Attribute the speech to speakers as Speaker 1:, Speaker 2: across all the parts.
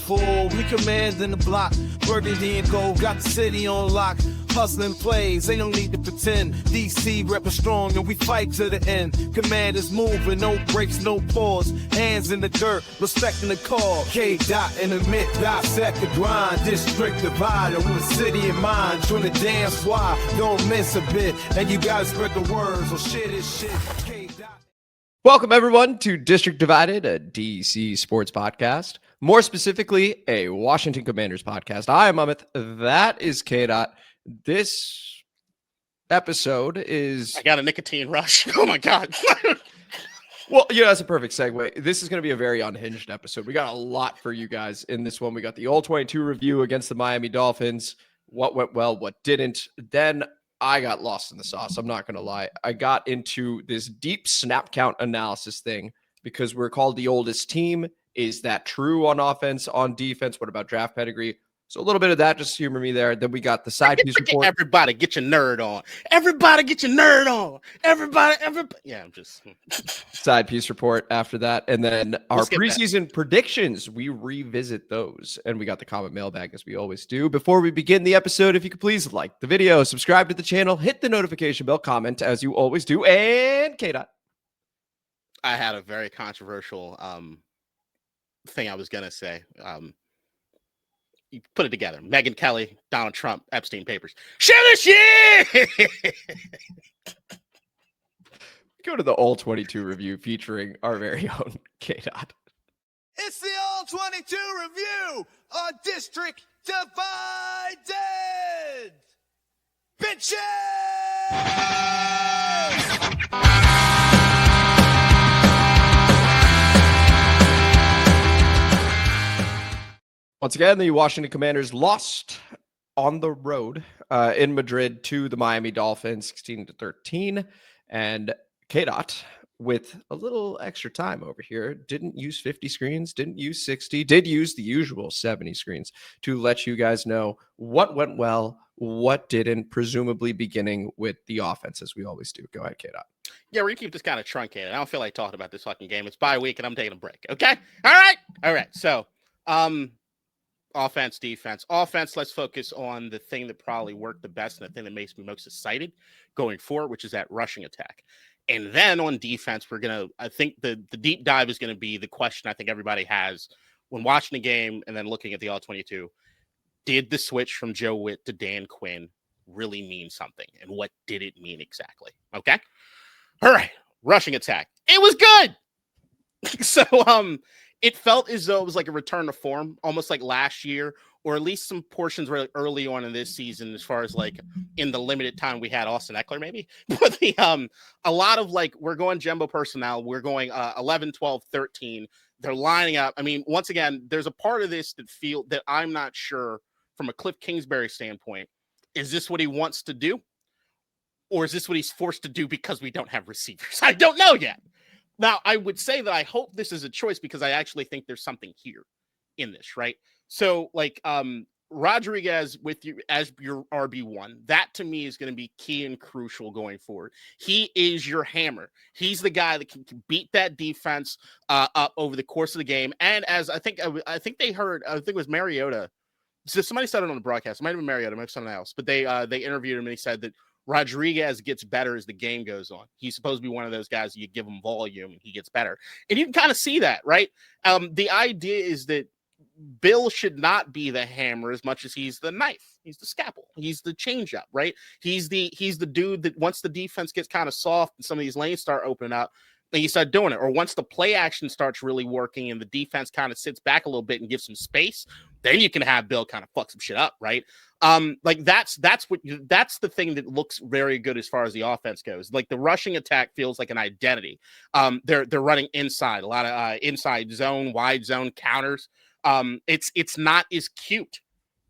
Speaker 1: fool. We commanding the block. Burgundy and gold got the city on lock. Hustling plays, ain't no need to pretend. DC reppin' strong and we fight to the end. Commanders moving, no breaks, no pause. Hands in the dirt, respecting the call. KDot and Amit dissect the grind. District divided with a city in mind. Join the damn squad, don't miss a bit. And you gotta spread the word, so shit is shit. KDot.
Speaker 2: Welcome, everyone, to District Divided, a DC sports podcast. More specifically, a Washington Commanders podcast. I am Amit. That is KDot. This episode is...
Speaker 3: I got a nicotine rush. Oh, my God.
Speaker 2: Well, that's a perfect segue. This is going to be a very unhinged episode. We got a lot for you guys in this one. We got the All-22 review against the Miami Dolphins. What went well, what didn't. Then I got lost in the sauce. I'm not going to lie. I got into this deep snap count analysis thing because we're called the oldest team. Is that true on offense, on defense? What about draft pedigree? So a little bit of that, just humor me there. Then we got the side piece report.
Speaker 3: Everybody get your nerd on. Everybody get your nerd on. Everybody. Yeah, I'm just...
Speaker 2: Side piece report after that. And then our preseason predictions, we revisit those. And we got the comment mailbag as we always do. Before we begin the episode, if you could please like the video, subscribe to the channel, hit the notification bell, comment as you always do. And KDot.
Speaker 3: I had a very controversial thing I was going to say. You put it together. Megyn Kelly, Donald Trump, Epstein papers. Share this shit!
Speaker 2: Go to the All-22 review featuring our very own KDot.
Speaker 1: It's the All-22 review on District Divided. Bitches!
Speaker 2: Once again, the Washington Commanders lost on the road in Madrid to the Miami Dolphins, 16-13. And KDot, with a little extra time over here, didn't use 50 screens, didn't use 60, did use the usual 70 screens to let you guys know what went well, what didn't, presumably beginning with the offense, as we always do. Go ahead, KDot.
Speaker 3: Yeah, we're going to keep this kind of truncated. I don't feel like talking about this fucking game. It's bye week, and I'm taking a break, okay? All right. So, offense, defense. Offense, let's focus on the thing that probably worked the best and the thing that makes me most excited going forward, which is that rushing attack. And then on defense, I think the deep dive is going to be the question I think everybody has when watching the game and then looking at the All-22. Did the switch from Joe Witt to Dan Quinn really mean something? And what did it mean exactly? Okay. All right. Rushing attack. It was good. So, it felt as though it was like a return to form, almost like last year, or at least some portions really early on in this season, as far as like in the limited time we had Austin Eckler, maybe. But a lot of like, we're going jumbo personnel. We're going 11, 12, 13. They're lining up. I mean, once again, there's a part of this that I'm not sure from a Cliff Kingsbury standpoint. Is this what he wants to do? Or is this what he's forced to do because we don't have receivers? I don't know yet. Now, I would say that I hope this is a choice because I actually think there's something here in this, right? So, like, Rodriguez with you as your RB1, that to me is going to be key and crucial going forward. He is your hammer. He's the guy that can beat that defense up over the course of the game. And as I think they heard, I think it was Mariota. So somebody said it on the broadcast. It might have been Mariota, maybe someone else, but they interviewed him and he said that Rodriguez gets better as the game goes on. He's supposed to be one of those guys you give him volume and he gets better. And you can kind of see that, right? The idea is that Bill should not be the hammer as much as he's the knife. He's the scalpel. He's the changeup, right? He's the dude that once the defense gets kind of soft and some of these lanes start opening up, then you start doing it. Or once the play action starts really working and the defense kind of sits back a little bit and gives some space, then you can have Bill kind of fuck some shit up, right? Like that's the thing that looks very good as far as the offense goes. Like the rushing attack feels like an identity. They're running inside, a lot of inside zone, wide zone counters. It's not as cute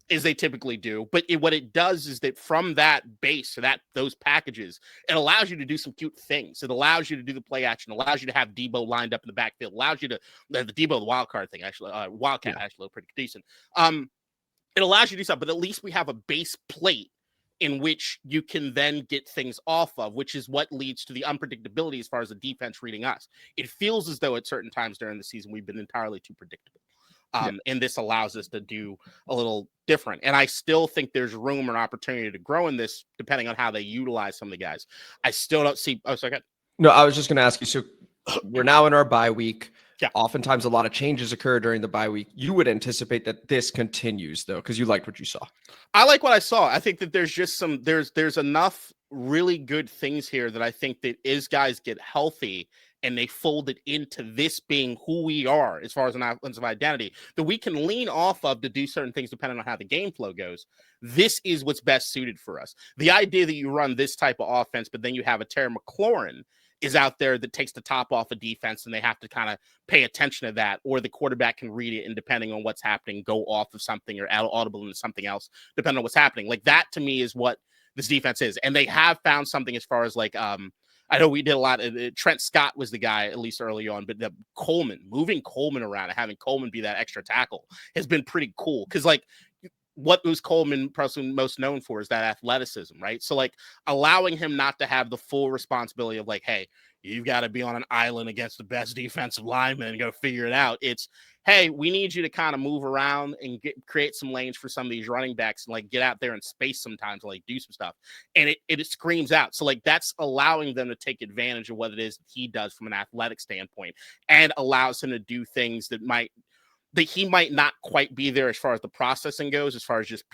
Speaker 3: as they typically do, but what it does is that from that base, those packages, it allows you to do some cute things. It allows you to do the play action, allows you to have Debo lined up in the backfield, allows you to the Debo, the wild card thing, actually, Wildcat actually looked pretty decent. It allows you to do something, but at least we have a base plate in which you can then get things off of, which is what leads to the unpredictability as far as the defense reading us. It feels as though at certain times during the season, we've been entirely too predictable. And this allows us to do a little different. And I still think there's room and opportunity to grow in this, depending on how they utilize some of the guys. I still don't see. Oh, sorry.
Speaker 2: No, I was just going to ask you. So we're now in our bye week.
Speaker 3: Yeah.
Speaker 2: Oftentimes a lot of changes occur during the bye week. You would anticipate that this continues though, because you liked what you saw.
Speaker 3: I like what I saw. I think that there's just there's enough really good things here that I think that as guys get healthy and they fold it into this being who we are as far as an offensive identity, that we can lean off of to do certain things depending on how the game flow goes. This is what's best suited for us. The idea that you run this type of offense, but then you have a Terry McLaurin is out there that takes the top off of defense and they have to kind of pay attention to that, or the quarterback can read it and depending on what's happening, go off of something or audible into something else, depending on what's happening. Like that to me is what this defense is. And they have found something as far as like, I know we did a lot of Trent Scott was the guy at least early on, but the moving Coleman around and having Coleman be that extra tackle has been pretty cool. Cause like what was Coleman probably most known for is that athleticism, right? So like allowing him not to have the full responsibility of like, hey, you've got to be on an island against the best defensive lineman and go figure it out. It's, hey, we need you to kind of move around and create some lanes for some of these running backs and like get out there in space sometimes, like do some stuff. And it screams out. So like that's allowing them to take advantage of what it is he does from an athletic standpoint and allows him to do things that he might not quite be there as far as the processing goes, as far as just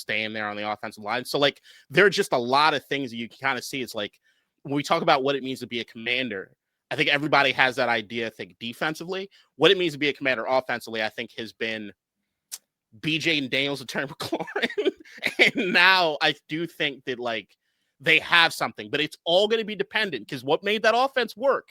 Speaker 3: staying there on the offensive line. So like there are just a lot of things that you can kind of see. It's like when we talk about what it means to be a commander, I think everybody has that idea. I think defensively, what it means to be a commander offensively, I think has been BJ and Daniels and Terry McLaurin. And now I do think that like they have something, but it's all going to be dependent because what made that offense work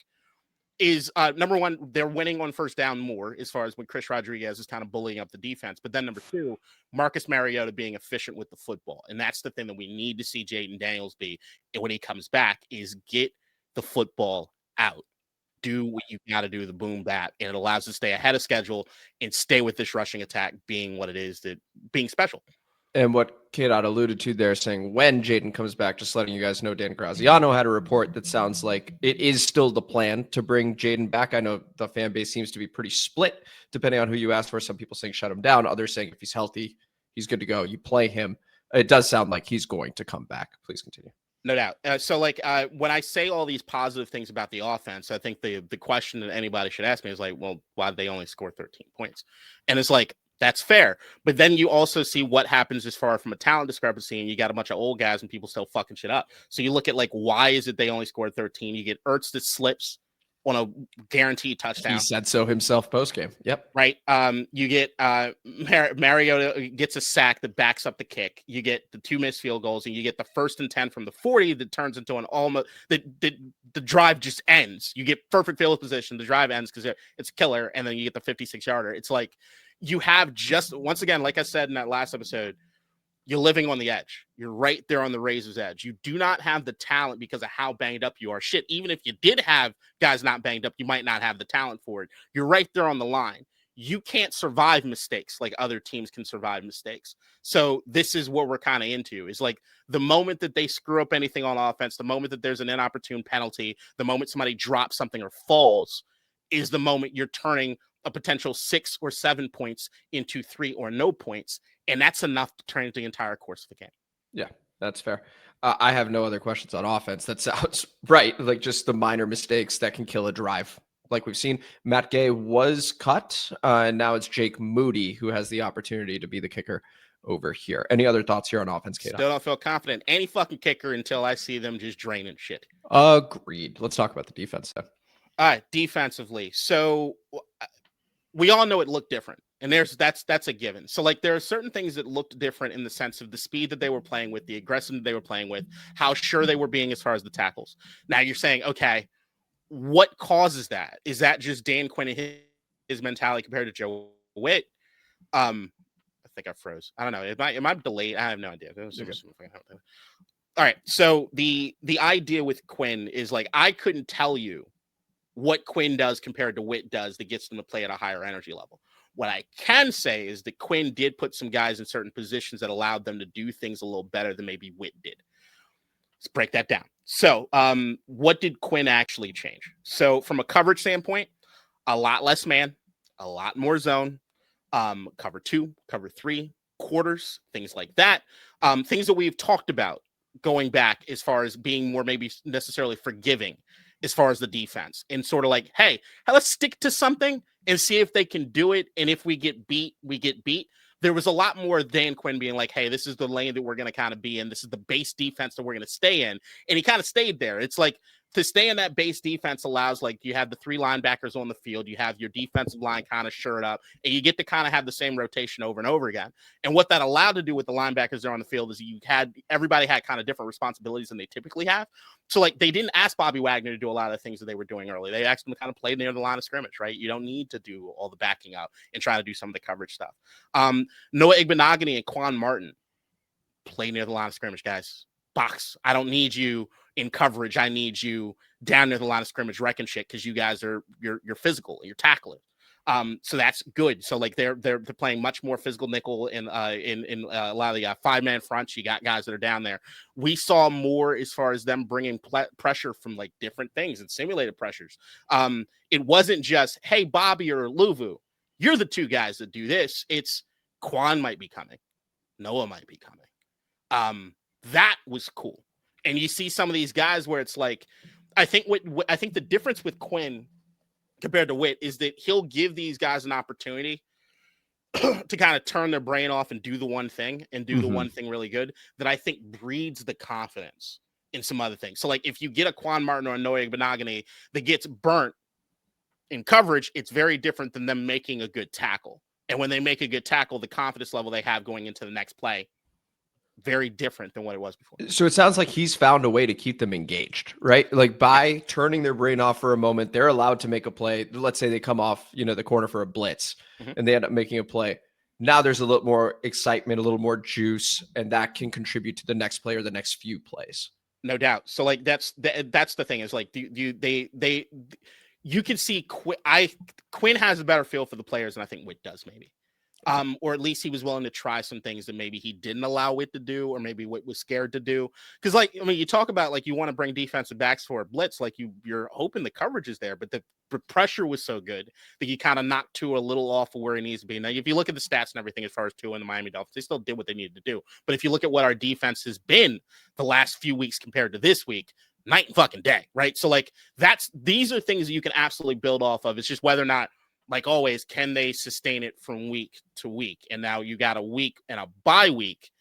Speaker 3: is number one, they're winning on first down more as far as when Chris Rodriguez is kind of bullying up the defense. But then number two, Marcus Mariota being efficient with the football. And that's the thing that we need to see Jaden Daniels be when he comes back is get the football out. Do what you got to do, the boom bat, and it allows us to stay ahead of schedule and stay with this rushing attack being what it is, that being special.
Speaker 2: And what KDot alluded to there, saying when Jaden comes back, just letting you guys know, Dan Graziano had a report that sounds like it is still the plan to bring Jaden back. I know the fan base seems to be pretty split, depending on who you ask for. Some people saying shut him down, others saying if he's healthy, he's good to go. You play him. It does sound like he's going to come back. Please continue.
Speaker 3: No doubt. So like when I say all these positive things about the offense, I think the question that anybody should ask me is like, well, why did they only score 13 points? And it's like, that's fair. But then you also see what happens as far from a talent discrepancy, and you got a bunch of old guys and people still fucking shit up. So you look at like, why is it they only scored 13? You get Ertz that slips on a guaranteed touchdown.
Speaker 2: He said so himself post-game. Yep.
Speaker 3: Right. You get Mariota gets a sack that backs up the kick. You get the 2 missed field goals, and you get the 1st and 10 from the 40 that turns into an almost the drive just ends. You get perfect field position. The drive ends because it's killer, and then you get the 56-yarder. It's like you have just once again, like I said in that last episode, you're living on the edge. You're right there on the razor's edge. You do not have the talent because of how banged up you are. Shit, even if you did have guys not banged up, you might not have the talent for it. You're right there on the line. You can't survive mistakes like other teams can survive mistakes. So this is what we're kind of into, is like the moment that they screw up anything on offense, the moment that there's an inopportune penalty, the moment somebody drops something or falls is the moment you're turning a potential 6 or 7 points into 3 or no points. And that's enough to turn the entire course of the game.
Speaker 2: Yeah, that's fair. I have no other questions on offense. That sounds right. Like just the minor mistakes that can kill a drive. Like we've seen, Matt Gay was cut, and now it's Jake Moody who has the opportunity to be the kicker over here. Any other thoughts here on offense, KDot?
Speaker 3: Still don't feel confident any fucking kicker until I see them just draining shit.
Speaker 2: Agreed. Let's talk about the defense then.
Speaker 3: All right, defensively. So we all know it looked different. And that's a given. So like there are certain things that looked different in the sense of the speed that they were playing with, the aggression they were playing with, how sure they were being as far as the tackles. Now you're saying, okay, what causes that? Is that just Dan Quinn and his mentality compared to Joe Witt? I think I froze. I don't know. Am I delayed? I have no idea. All right. So the idea with Quinn is like I couldn't tell you what Quinn does compared to Witt does that gets them to play at a higher energy level. What I can say is that Quinn did put some guys in certain positions that allowed them to do things a little better than maybe Witt did. Let's break that down. So what did Quinn actually change? So from a coverage standpoint, a lot less man, a lot more zone. cover 2, cover 3, quarters, things like that. Things that we've talked about going back as far as being more maybe necessarily forgiving as far as the defense, and sort of like, hey, let's stick to something and see if they can do it. And if we get beat, we get beat. There was a lot more Dan Quinn being like, hey, this is the lane that we're going to kind of be in. This is the base defense that we're going to stay in. And he kind of stayed there. It's like, to stay in that base defense allows, like, you have the 3 linebackers on the field, you have your defensive line kind of shored up, and you get to kind of have the same rotation over and over again. And what that allowed to do with the linebackers there on the field is everybody had kind of different responsibilities than they typically have. So, like, they didn't ask Bobby Wagner to do a lot of the things that they were doing early. They asked him to kind of play near the line of scrimmage, right? You don't need to do all the backing up and try to do some of the coverage stuff. Noah Igbenogany and Quan Martin, play near the line of scrimmage, guys. Box. I don't need you in coverage. I need you down near the line of scrimmage wrecking shit, because you guys you're physical, you're tackling. So that's good. So, like, they're playing much more physical nickel in a lot of the 5-man fronts. You got guys that are down there. We saw more as far as them bringing pressure from, like, different things and simulated pressures. It wasn't just, hey, Bobby or Luvu, you're the 2 guys that do this. It's Quan might be coming, Noah might be coming. That was cool. And you see some of these guys where it's like, I think the difference with Quinn compared to Witt is that he'll give these guys an opportunity to kind of turn their brain off and do the one thing and do the one thing really good, that I think breeds the confidence in some other things. So, like, if you get a Quan Martin or a Noah Igbenogany that gets burnt in coverage, it's very different than them making a good tackle. And when they make a good tackle, the confidence level they have going into the next play, very different than what it was before.
Speaker 2: So it sounds like he's found a way to keep them engaged, right? Like, by turning their brain off for a moment, they're allowed to make a play. Let's say they come off, the corner for a blitz and they end up making a play. Now there's a little more excitement, a little more juice, and that can contribute to the next play or the next few plays.
Speaker 3: No doubt. So, like, that's the thing, is like, you can see Quinn has a better feel for the players than I think Witt does, maybe. Or at least he was willing to try some things that maybe he didn't allow Witt to do, or maybe Witt was scared to do. Because, like, I mean, you talk about, like, you want to bring defensive backs for a blitz, like, you're hoping the coverage is there, but the pressure was so good that you kind of knocked Tua a little off of where he needs to be. Now, if you look at the stats and everything as far as Tua and the Miami Dolphins, they still did what they needed to do. But if you look at what our defense has been the last few weeks compared to this week, night and fucking day, right? So, like, these are things that you can absolutely build off of. It's just whether or not, like always, can they sustain it from week to week? And now you got a week and a bye week.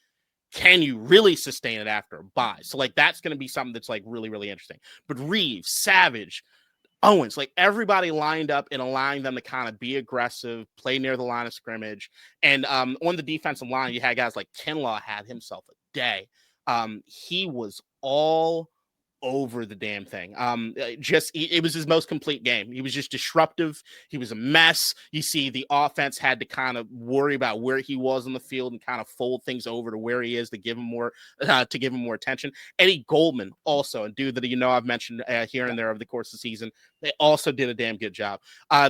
Speaker 3: Can you really sustain it after a bye? So, like, that's going to be something that's, like, really, really interesting. But Reeves, Savage, Owens, like, everybody lined up and allowing them to kind of be aggressive, play near the line of scrimmage. And on the defensive line, you had guys like Kinlaw had himself a day. He was all over the damn thing. It was his most complete game. He was just disruptive. He was a mess. You see, the offense had to kind of worry about where he was on the field and kind of fold things over to where he is to give him more attention. Eddie Goldman, also a dude that I've mentioned here and there over the course of the season. They also did a damn good job.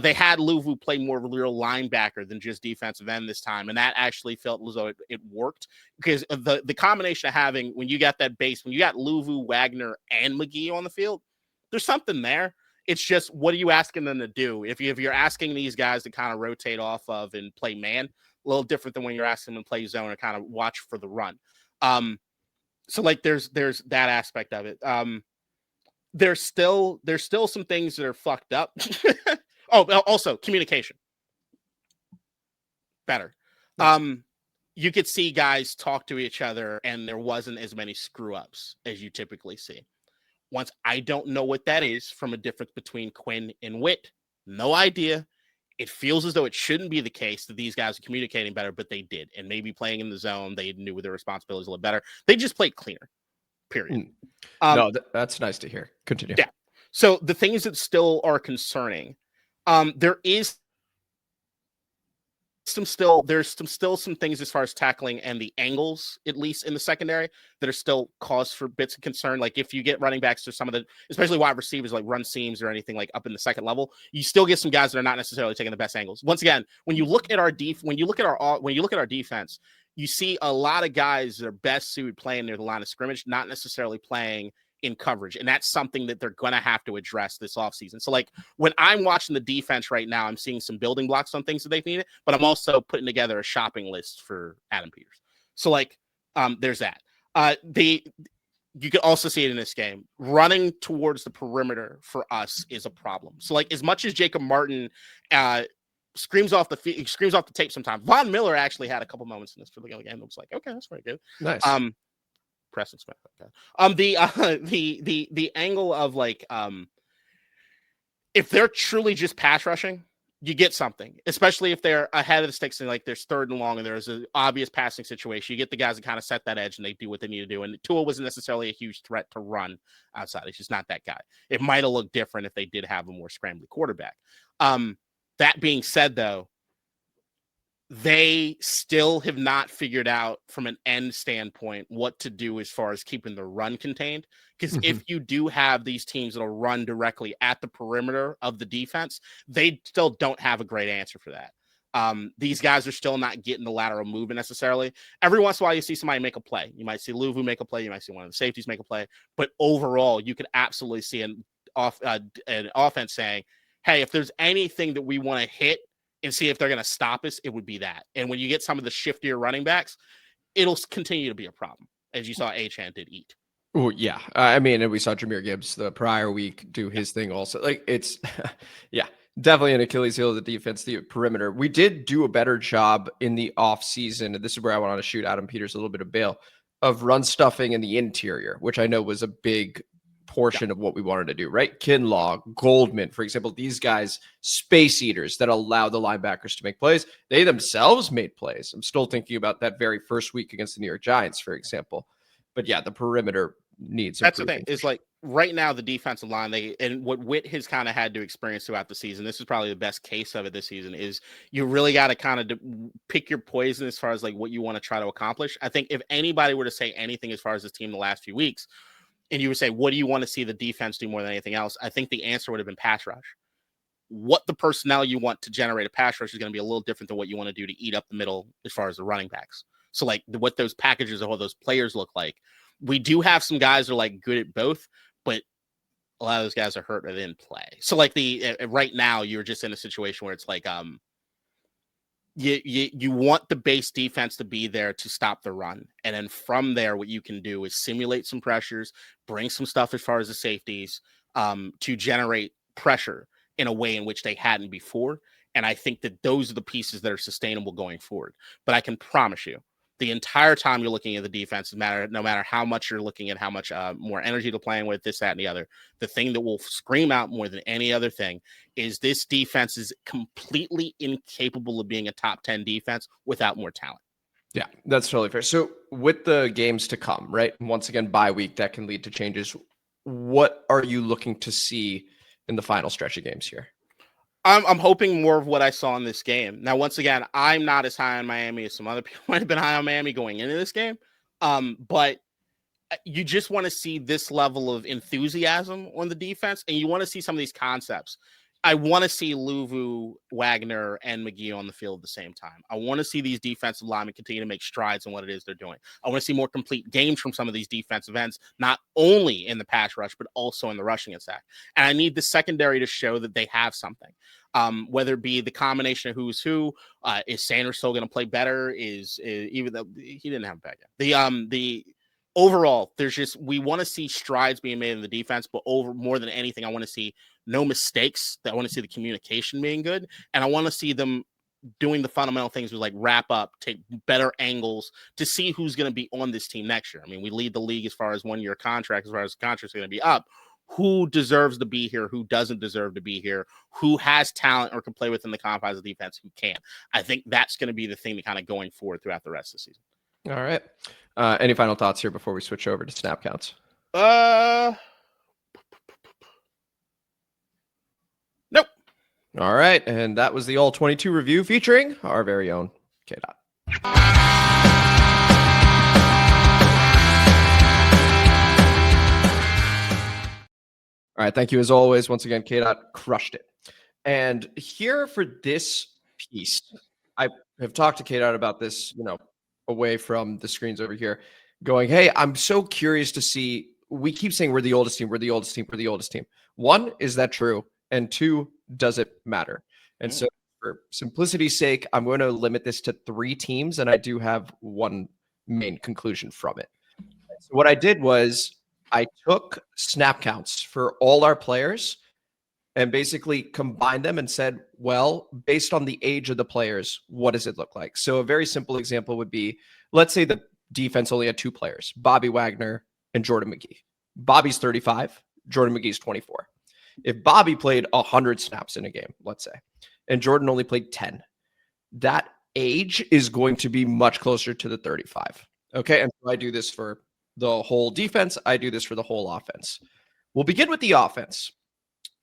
Speaker 3: They had Luvu play more of a real linebacker than just defensive end this time, and that actually felt as though it worked, because the combination of having, when you got that base, when you got Luvu, Wagner, and McGee on the field, there's something there. It's just, what are you asking them to do? If you're asking these guys to kind of rotate off of and play man, a little different than when you're asking them to play zone and kind of watch for the run. So, like, there's that aspect of it. There's still some things that are fucked up. Also communication better. You could see guys talk to each other and there wasn't as many screw ups as you typically see. Once, I don't know what that is from a difference between Quinn and Witt. No idea. It feels as though it shouldn't be the case that these guys are communicating better, but they did. And maybe playing in the zone, they knew their responsibilities a little better. They just played cleaner, period.
Speaker 2: No, that's nice to hear. Continue.
Speaker 3: Yeah. So the things that still are concerning, there is some things as far as tackling and the angles, at least in the secondary, that are still cause for bits of concern. Like, if you get running backs to some of the, especially wide receivers, like run seams or anything like up in the second level, you still get some guys that are not necessarily taking the best angles. Once again, when you look at our defense, you see a lot of guys that are best suited playing near the line of scrimmage, not necessarily playing in coverage. And that's something that they're going to have to address this offseason. So like when I'm watching the defense right now, I'm seeing some building blocks on things that they've needed, but I'm also putting together a shopping list for Adam Peters. So like there's that. You can also see it in this game. Running towards the perimeter for us is a problem. So like as much as Jacob Martin screams off the tape sometimes, Von Miller actually had a couple moments in this for the game. It was like, okay, that's very good.
Speaker 2: Nice.
Speaker 3: Preston Smith. Okay. The angle of like if they're truly just pass rushing, you get something, especially if they're ahead of the sticks and like there's 3rd and long and there's an obvious passing situation. You get the guys that kind of set that edge and they do what they need to do. And Tua wasn't necessarily a huge threat to run outside. He's just not that guy. It might have looked different if they did have a more scrambly quarterback. That being said, though, they still have not figured out from an end standpoint what to do as far as keeping the run contained. Because if you do have these teams that'll run directly at the perimeter of the defense, they still don't have a great answer for that. These guys are still not getting the lateral movement necessarily. Every once in a while, you see somebody make a play. You might see Luvu make a play. You might see one of the safeties make a play. But overall, you could absolutely see an offense saying, hey, if there's anything that we want to hit and see if they're going to stop us, it would be that. And when you get some of the shiftier running backs, it'll continue to be a problem, as you saw Achan did eat.
Speaker 2: Oh, yeah. I mean, and we saw Jahmyr Gibbs the prior week do his thing also. Like, it's, yeah, definitely an Achilles heel of the defense, the perimeter. We did do a better job in the offseason, and this is where I want to shoot Adam Peters a little bit of bail, of run stuffing in the interior, which I know was a big portion of what we wanted to do, right? Kinlaw, Goldman, for example, these guys, space eaters that allow the linebackers to make plays. They themselves made plays. I'm still thinking about that very first week against the New York Giants, for example. But yeah, the perimeter needs
Speaker 3: that's the thing. Is like right now the defensive line, and what Witt has kind of had to experience throughout the season, this is probably the best case of it this season, is you really got to kind of pick your poison as far as like what you want to try to accomplish. I think if anybody were to say anything as far as this team the last few weeks, and you would say, what do you want to see the defense do more than anything else? I think the answer would have been pass rush. What the personnel you want to generate a pass rush is going to be a little different than what you want to do to eat up the middle as far as the running backs. So like what those packages of all those players look like. We do have some guys that are like good at both, but a lot of those guys are hurt or they didn't play. So like right now you're just in a situation where it's like, you want the base defense to be there to stop the run. And then from there, what you can do is simulate some pressures, bring some stuff as far as the safeties to generate pressure in a way in which they hadn't before. And I think that those are the pieces that are sustainable going forward. But I can promise you, the entire time you're looking at the defense, no matter how much you're looking at how much more energy they're playing with, this, that, and the other, the thing that will scream out more than any other thing is this defense is completely incapable of being a top 10 defense without more talent.
Speaker 2: Yeah, that's totally fair. So with the games to come, right? Once again, bye week, that can lead to changes. What are you looking to see in the final stretch of games here?
Speaker 3: I'm hoping more of what I saw in this game. Now, once again, I'm not as high on Miami as some other people might have been high on Miami going into this game. But you just want to see this level of enthusiasm on the defense, and you want to see some of these concepts. I want to see Luvu, Wagner, and McGee on the field at the same time. I want to see these defensive linemen continue to make strides in what it is they're doing. I want to see more complete games from some of these defensive ends, not only in the pass rush, but also in the rushing attack. And I need the secondary to show that they have something. Whether it be the combination of who's who, is Sanders still going to play better? Is even though he didn't have a bad game. The overall, we want to see strides being made in the defense, but more than anything, I want to see no mistakes. I want to see the communication being good, and I want to see them doing the fundamental things with like wrap up, take better angles to see who's going to be on this team next year. I mean, we lead the league as far as 1 year contracts, as far as contracts are going to be up. Who deserves to be here? Who doesn't deserve to be here? Who has talent or can play within the confines of defense? Who can't? I think that's going to be the thing that kind of going forward throughout the rest of the season.
Speaker 2: All right. Any final thoughts here before we switch over to snap counts?
Speaker 3: Nope.
Speaker 2: All right. And that was the All-22 review featuring our very own KDot. All right. Thank you as always. Once again, KDot crushed it. And here for this piece, I have talked to KDot about this, away from the screens over here, going, hey, I'm so curious to see we keep saying we're the oldest team, we're the oldest team, we're the oldest team. One, is that true? And two, does it matter? And so for simplicity's sake, I'm going to limit this to 3 teams, and I do have one main conclusion from it. So what I did was I took snap counts for all our players and basically combined them and said, well, based on the age of the players, what does it look like? So a very simple example would be, let's say the defense only had 2 players, Bobby Wagner and Jordan McGee. Bobby's 35, Jordan McGee's 24. If Bobby played 100 snaps in a game, let's say, and Jordan only played 10, that age is going to be much closer to the 35. Okay, and so I do this for the whole defense. I do this for the whole offense. We'll begin with the offense.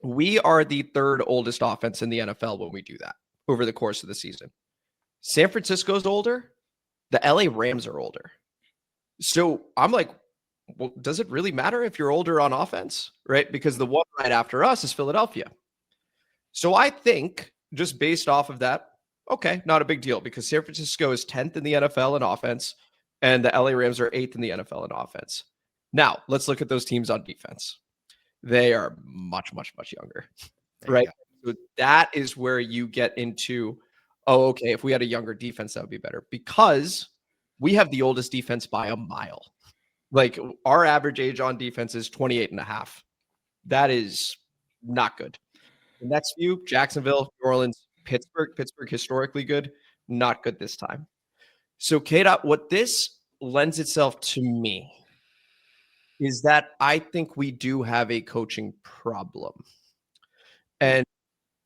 Speaker 2: We are the 3rd oldest offense in the NFL when we do that over the course of the season. San Francisco's older. The LA Rams are older. So I'm like, well, does it really matter if you're older on offense, right? Because the one right after us is Philadelphia. So I think just based off of that, okay, not a big deal because San Francisco is 10th in the NFL in offense and the LA Rams are 8th in the NFL in offense. Now, let's look at those teams on defense. They are much, much, much younger, right? So that is where you get into, oh, okay, if we had a younger defense, that would be better because we have the oldest defense by a mile. Like our average age on defense is 28 and a half. That is not good. The next few, Jacksonville, New Orleans, Pittsburgh historically good, not good this time. So KDot, what this lends itself to me is that I think we do have a coaching problem. And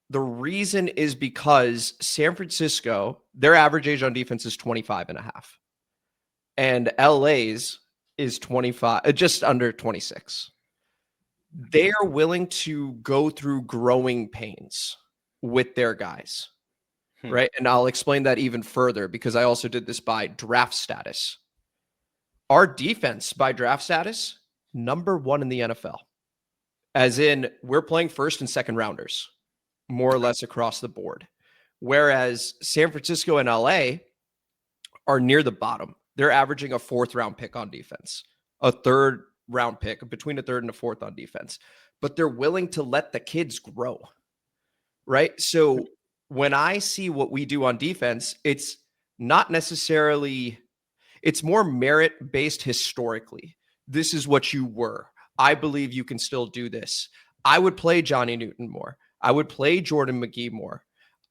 Speaker 2: the reason is because San Francisco, their average age on defense is 25 and a half. And LA's is 25, just under 26. They are willing to go through growing pains with their guys, right? And I'll explain that even further because I also did this by draft status. Our defense by draft status, number 1 in the NFL. As in, we're playing first and second rounders, more or less across the board. Whereas San Francisco and LA are near the bottom. They're averaging a 4th round pick on defense, a 3rd round pick, between a 3rd and a 4th on defense. But they're willing to let the kids grow, right? So when I see what we do on defense, it's not necessarily, it's more merit-based historically. This is what you were. I believe you can still do this. I would play Johnny Newton more. I would play Jordan McGee more.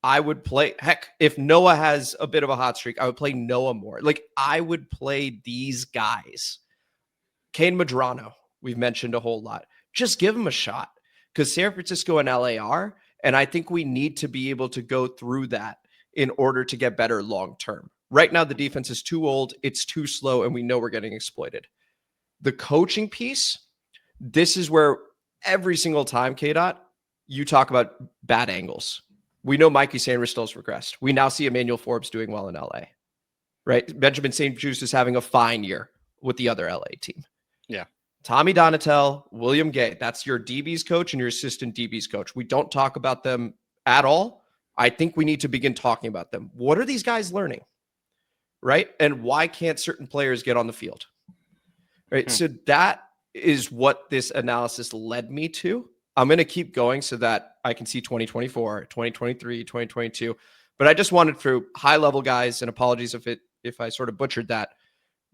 Speaker 2: I would play, heck, if Noah has a bit of a hot streak, I would play Noah more. Like, I would play these guys. Kane Madrano, we've mentioned a whole lot. Just give him a shot because San Francisco and LA are, and I think we need to be able to go through that in order to get better long-term. Right now, the defense is too old, it's too slow, and we know we're getting exploited. The coaching piece, this is where every single time, KDot, you talk about bad angles. We know Mikey Sanders still has regressed. We now see Emmanuel Forbes doing well in LA, right? Benjamin St. Juste is having a fine year with the other LA team.
Speaker 3: Yeah.
Speaker 2: Tommy Donatel, William Gay, that's your DB's coach and your assistant DB's coach. We don't talk about them at all. I think we need to begin talking about them. What are these guys learning, right? And why can't certain players get on the field, right? So that is what this analysis led me to. I'm going to keep going so that I can see 2024, 2023, 2022. But I just wanted through high level guys, and apologies if I sort of butchered that.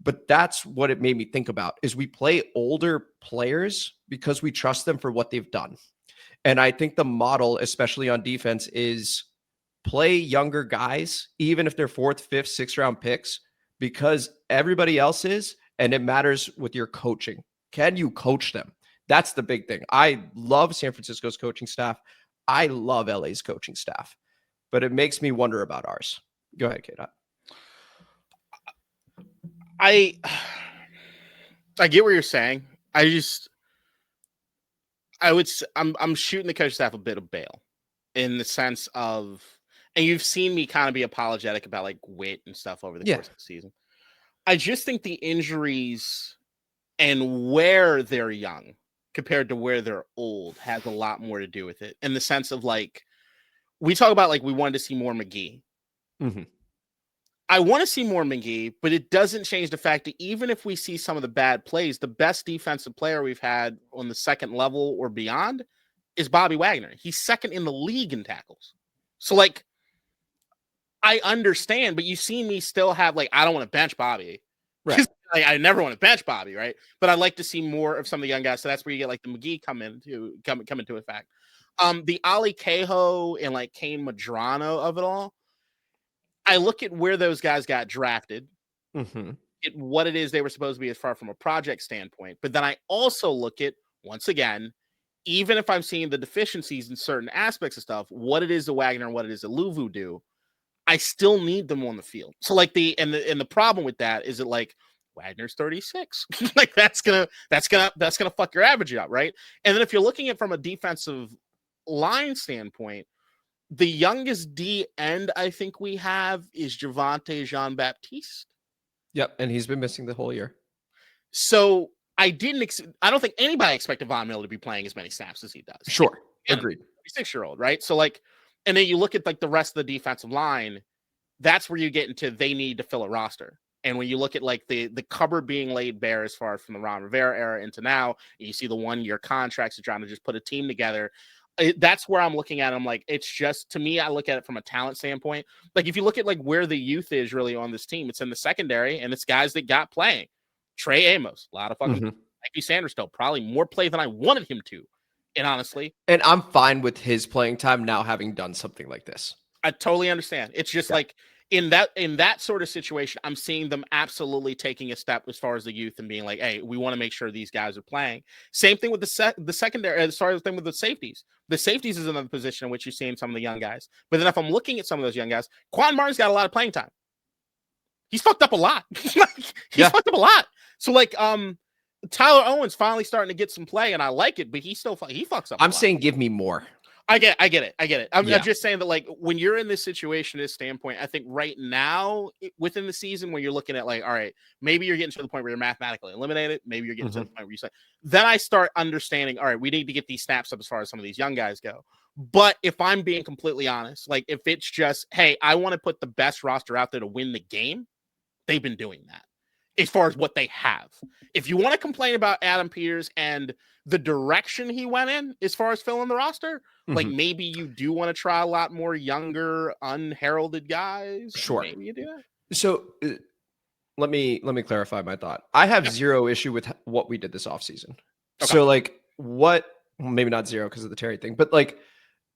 Speaker 2: But that's what it made me think about is we play older players because we trust them for what they've done. And I think the model, especially on defense, is play younger guys, even if they're 4th, 5th, 6th round picks, because everybody else is, and it matters with your coaching. Can you coach them? That's the big thing. I love San Francisco's coaching staff. I love LA's coaching staff, but it makes me wonder about ours. Go ahead, KDot.
Speaker 3: I get what you're saying. I'm shooting the coach staff a bit of bail in the sense of, and you've seen me kind of be apologetic about like wit and stuff over the course of the season. I just think the injuries and where they're young compared to where they're old has a lot more to do with it. In the sense of like, we talk about like we wanted to see more McGee. I want to see more McGee, but it doesn't change the fact that even if we see some of the bad plays, the best defensive player we've had on the second level or beyond is Bobby Wagner. He's second in the league in tackles. So, like, I understand, but you see me still have, like, I don't want to bench Bobby.
Speaker 2: Right.
Speaker 3: I never want to bench Bobby, right? But I'd like to see more of some of the young guys. So that's where you get, like, the McGee come into effect. The Ali Cahoe and, like, Kane Madrano of it all, I look at where those guys got drafted, at what it is they were supposed to be as far from a project standpoint. But then I also look at, once again, even if I'm seeing the deficiencies in certain aspects of stuff, what it is that Wagner and what it is that Luvu do, I still need them on the field. So, like, the problem with that is that, like, Wagner's 36. Like, that's gonna fuck your average up, right? And then if you're looking at from a defensive line standpoint, the youngest D end I think we have is Javonte Jean-Baptiste.
Speaker 2: Yep, and he's been missing the whole year.
Speaker 3: So I don't think anybody expected Von Miller to be playing as many snaps as he does.
Speaker 2: Sure, agreed.
Speaker 3: 36-year-old, right? So, like, and then you look at, like, the rest of the defensive line, that's where you get into they need to fill a roster. And when you look at, like, the cupboard being laid bare as far from the Ron Rivera era into now, and you see the 1-year contracts are trying to just put a team together, that's where I'm looking at. I'm like, it's just, to me, I look at it from a talent standpoint. Like, if you look at, like, where the youth is really on this team, it's in the secondary, and it's guys that got playing. Trey Amos, a lot of fucking Mikey Sanders still, probably more play than I wanted him to. And honestly,
Speaker 2: and I'm fine with his playing time now, having done something like this.
Speaker 3: I totally understand. It's just like in that sort of situation, I'm seeing them absolutely taking a step as far as the youth and being like, hey, we want to make sure these guys are playing. Same thing with the secondary. Sorry, the thing with the safeties. The safeties is another position in which you're seeing some of the young guys. But then if I'm looking at some of those young guys, Quan Martin's got a lot of playing time. He's fucked up a lot. He's fucked up a lot. So, like, Tyler Owens finally starting to get some play, and I like it, but he fucks up.
Speaker 2: I'm saying give me more.
Speaker 3: I get it. I'm just saying that, like, when you're in this situation, this standpoint, I think right now within the season, when you're looking at, like, all right, maybe you're getting to the point where you're mathematically eliminated. Maybe you're getting to the point where you say, then I start understanding, all right, we need to get these snaps up as far as some of these young guys go. But if I'm being completely honest, like, if it's just, hey, I want to put the best roster out there to win the game, they've been doing that as far as what they have. If you want to complain about Adam Peters and the direction he went in as far as filling the roster, like, maybe you do want to try a lot more younger, unheralded guys.
Speaker 2: Sure.
Speaker 3: Maybe you do that.
Speaker 2: So let me clarify my thought. I have zero issue with what we did this offseason. Okay. So, like, maybe not zero because of the Terry thing, but, like,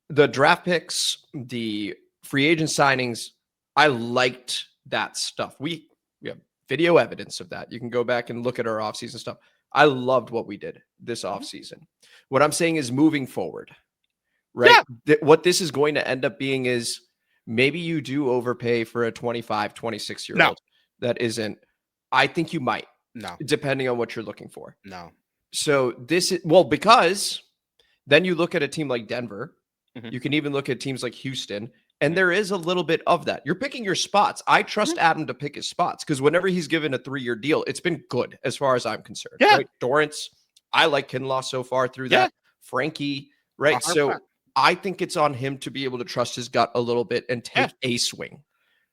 Speaker 2: the draft picks, the free agent signings, I liked that stuff. We have video evidence of that. You can go back and look at our offseason stuff. I loved what we did this offseason. What I'm saying is, moving forward, right? Yeah. What this is going to end up being is maybe you do overpay for a 25, 26-year-old. That isn't. I think you might.
Speaker 3: No.
Speaker 2: Depending on what you're looking for.
Speaker 3: No.
Speaker 2: So this is, because then you look at a team like Denver. You can even look at teams like Houston. And there is a little bit of that. You're picking your spots. I trust Adam to pick his spots because whenever he's given a 3-year deal, it's been good as far as I'm concerned.
Speaker 3: Yeah.
Speaker 2: Right? Dorrance, I like Kinlaw so far through that. Frankie, right? 100%. So I think it's on him to be able to trust his gut a little bit and take a swing,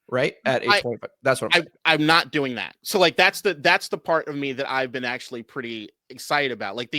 Speaker 2: right? At age 25. That's what
Speaker 3: I'm not doing that. So, like, that's the part of me that I've been actually pretty excited about. Like,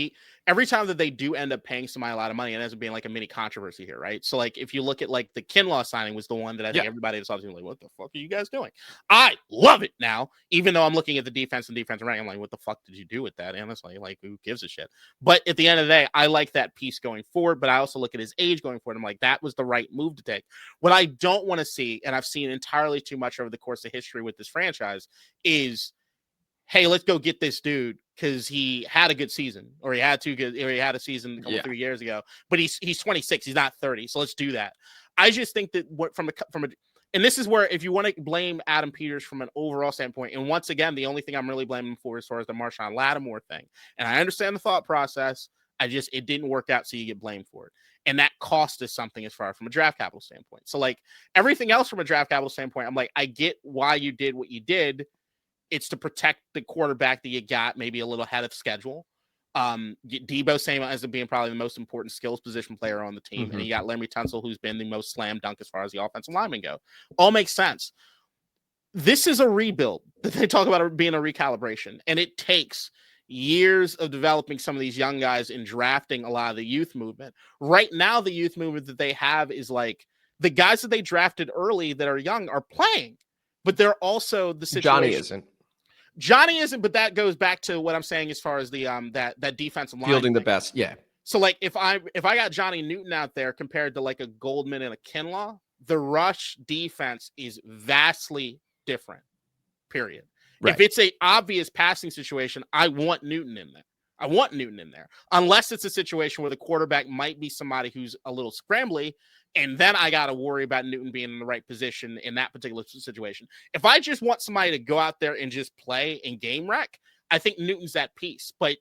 Speaker 3: every time that they do end up paying somebody a lot of money, and it ends up being like a mini controversy here, right? So, like, if you look at, like, the Kinlaw signing was the one that I think everybody was like, what the fuck are you guys doing? I love it now, even though I'm looking at the defense and defensive ranking. I'm like, what the fuck did you do with that? Honestly, like, who gives a shit? But at the end of the day, I like that piece going forward, but I also look at his age going forward. I'm like, that was the right move to take. What I don't want to see, and I've seen entirely too much over the course of history with this franchise, is, hey, let's go get this dude because he had a good season, or he had a season a couple 3 years ago, but he's 26, he's not 30, so let's do that. I just think that and this is where, if you want to blame Adam Peters from an overall standpoint, and once again, the only thing I'm really blaming him for as far as the Marshawn Lattimore thing, and I understand the thought process, it didn't work out, so you get blamed for it. And that cost us something as far from a draft capital standpoint. So, like, everything else from a draft capital standpoint, I'm like, I get why you did what you did. It's to protect the quarterback that you got, maybe a little ahead of schedule. Debo Samuel as being probably the most important skills position player on the team. And you got Laremy Tunsil, who's been the most slam dunk as far as the offensive linemen go. All makes sense. this is a rebuild. They talk about it being a recalibration, and it takes years of developing some of these young guys and drafting a lot of the youth movement. Right now, the youth movement that they have is like the guys that they drafted early that are young are playing, but they're also the situation. Johnny isn't, but that goes back to what I'm saying as far as the that defensive line
Speaker 2: fielding the best. Yeah.
Speaker 3: So like if I got Johnny Newton out there compared to like a Goldman and a Kinlaw, the rush defense is vastly different. Period. Right. If it's a obvious passing situation, I want Newton in there. Unless it's a situation where the quarterback might be somebody who's a little scrambly, and then I got to worry about Newton being in the right position in that particular situation. If I just want somebody to go out there and just play and game wreck, I think Newton's that piece. But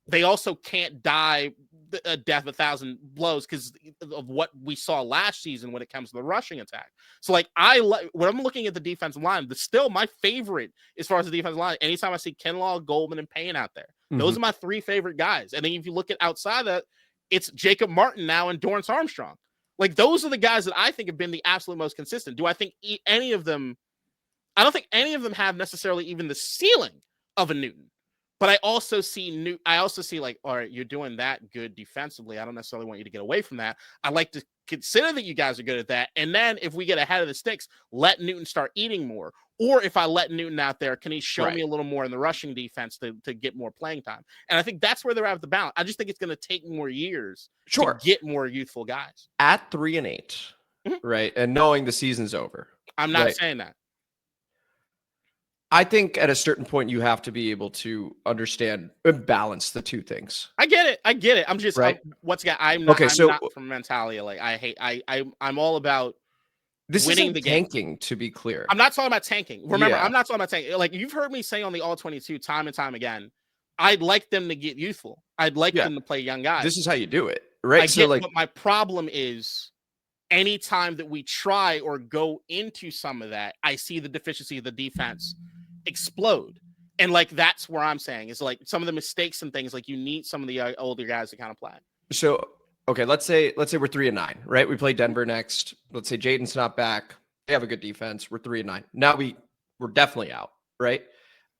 Speaker 3: they also can't die a death of 1,000 blows because of what we saw last season when it comes to the rushing attack. So like when I'm looking at the defensive line, still my favorite as far as the defensive line, anytime I see Kinlaw, Goldman, and Payne out there, those are my three favorite guys. And then if you look at outside of that, it's Jacob Martin now and Dorrance Armstrong. Like those are the guys that I think have been the absolute most consistent. Do I think any of them? I don't think any of them have necessarily even the ceiling of a Newton. But I also see like, all right, you're doing that good defensively. I don't necessarily want you to get away from that. I like to consider that you guys are good at that. And then if we get ahead of the sticks, let Newton start eating more. Or if I let Newton out there, can he show me a little more in the rushing defense to get more playing time? And I think that's where they're at the balance. I just think it's going to take more years to get more youthful guys.
Speaker 2: At 3-8, right? And knowing the season's over.
Speaker 3: I'm not saying that.
Speaker 2: I think at a certain point you have to be able to understand and balance the two things.
Speaker 3: I get it. I'm just I'm not from mentality. Like I'm all about winning the game.
Speaker 2: Tanking, to be clear.
Speaker 3: I'm not talking about tanking. Remember, I'm not talking about tanking. Like you've heard me say on the All-22 time and time again, I'd like them to get youthful. I'd like them to play young guys.
Speaker 2: This is how you do it, right?
Speaker 3: But my problem is anytime that we try or go into some of that, I see the deficiency of the defense explode. And like that's where I'm saying is like some of the mistakes and things, like you need some of the older guys to kind of play.
Speaker 2: So okay, let's say we're 3-9, right? We play Denver next. Let's say Jaden's not back. They have a good defense. We're 3-9. Now we're definitely out, right?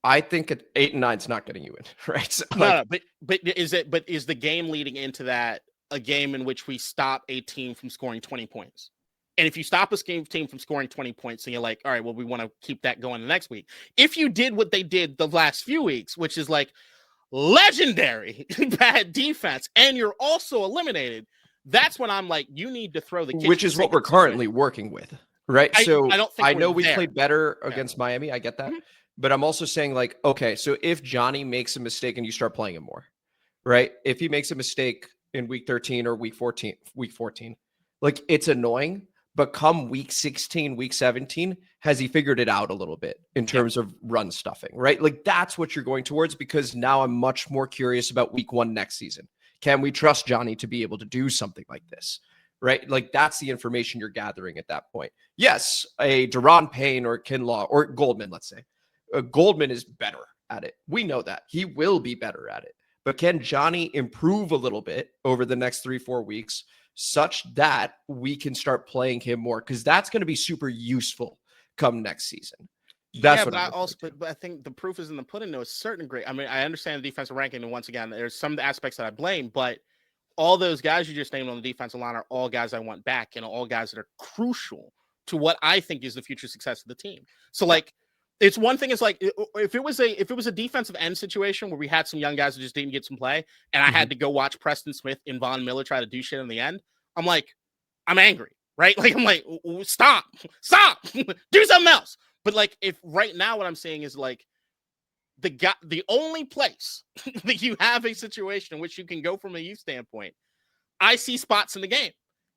Speaker 2: I think at 8-9 is not getting you in, right? So,
Speaker 3: but is the game leading into that a game in which we stop a team from scoring 20 points? And if you stop a team from scoring 20 points and you're like, all right, well, we want to keep that going the next week. If you did what they did the last few weeks, which is like legendary bad defense, and you're also eliminated, that's when I'm like, you need to throw the kitchen.
Speaker 2: Which is what we're currently working with, right? I know we played better against Miami. I get that. But I'm also saying like, okay, so if Johnny makes a mistake and you start playing him more, right? If he makes a mistake in week 13 or week 14, like it's annoying. But come week 16, week 17, has he figured it out a little bit in terms of run stuffing, right? Like that's what you're going towards, because now I'm much more curious about week 1 next season. Can we trust Johnny to be able to do something like this, right? Like that's the information you're gathering at that point. Yes, a Deron Payne or Kinlaw or Goldman, let's say. Goldman is better at it. We know that. He will be better at it. But can Johnny improve a little bit over the next 3-4 weeks such that we can start playing him more? Because that's going to be super useful come next season. That's what
Speaker 3: but I think the proof is in the pudding to a certain degree. I mean, I understand the defensive ranking, and once again, there's some aspects that I blame, but all those guys you just named on the defensive line are all guys I want back, and all guys that are crucial to what I think is the future success of the team. So like, it's one thing is like if it was a defensive end situation where we had some young guys that just didn't get some play, and I had to go watch Preston Smith and Von Miller try to do shit in the end, I'm like, I'm angry, right? Like I'm like, stop, do something else. But like if right now what I'm saying is like the only place that you have a situation in which you can go from a youth standpoint, I see spots in the game,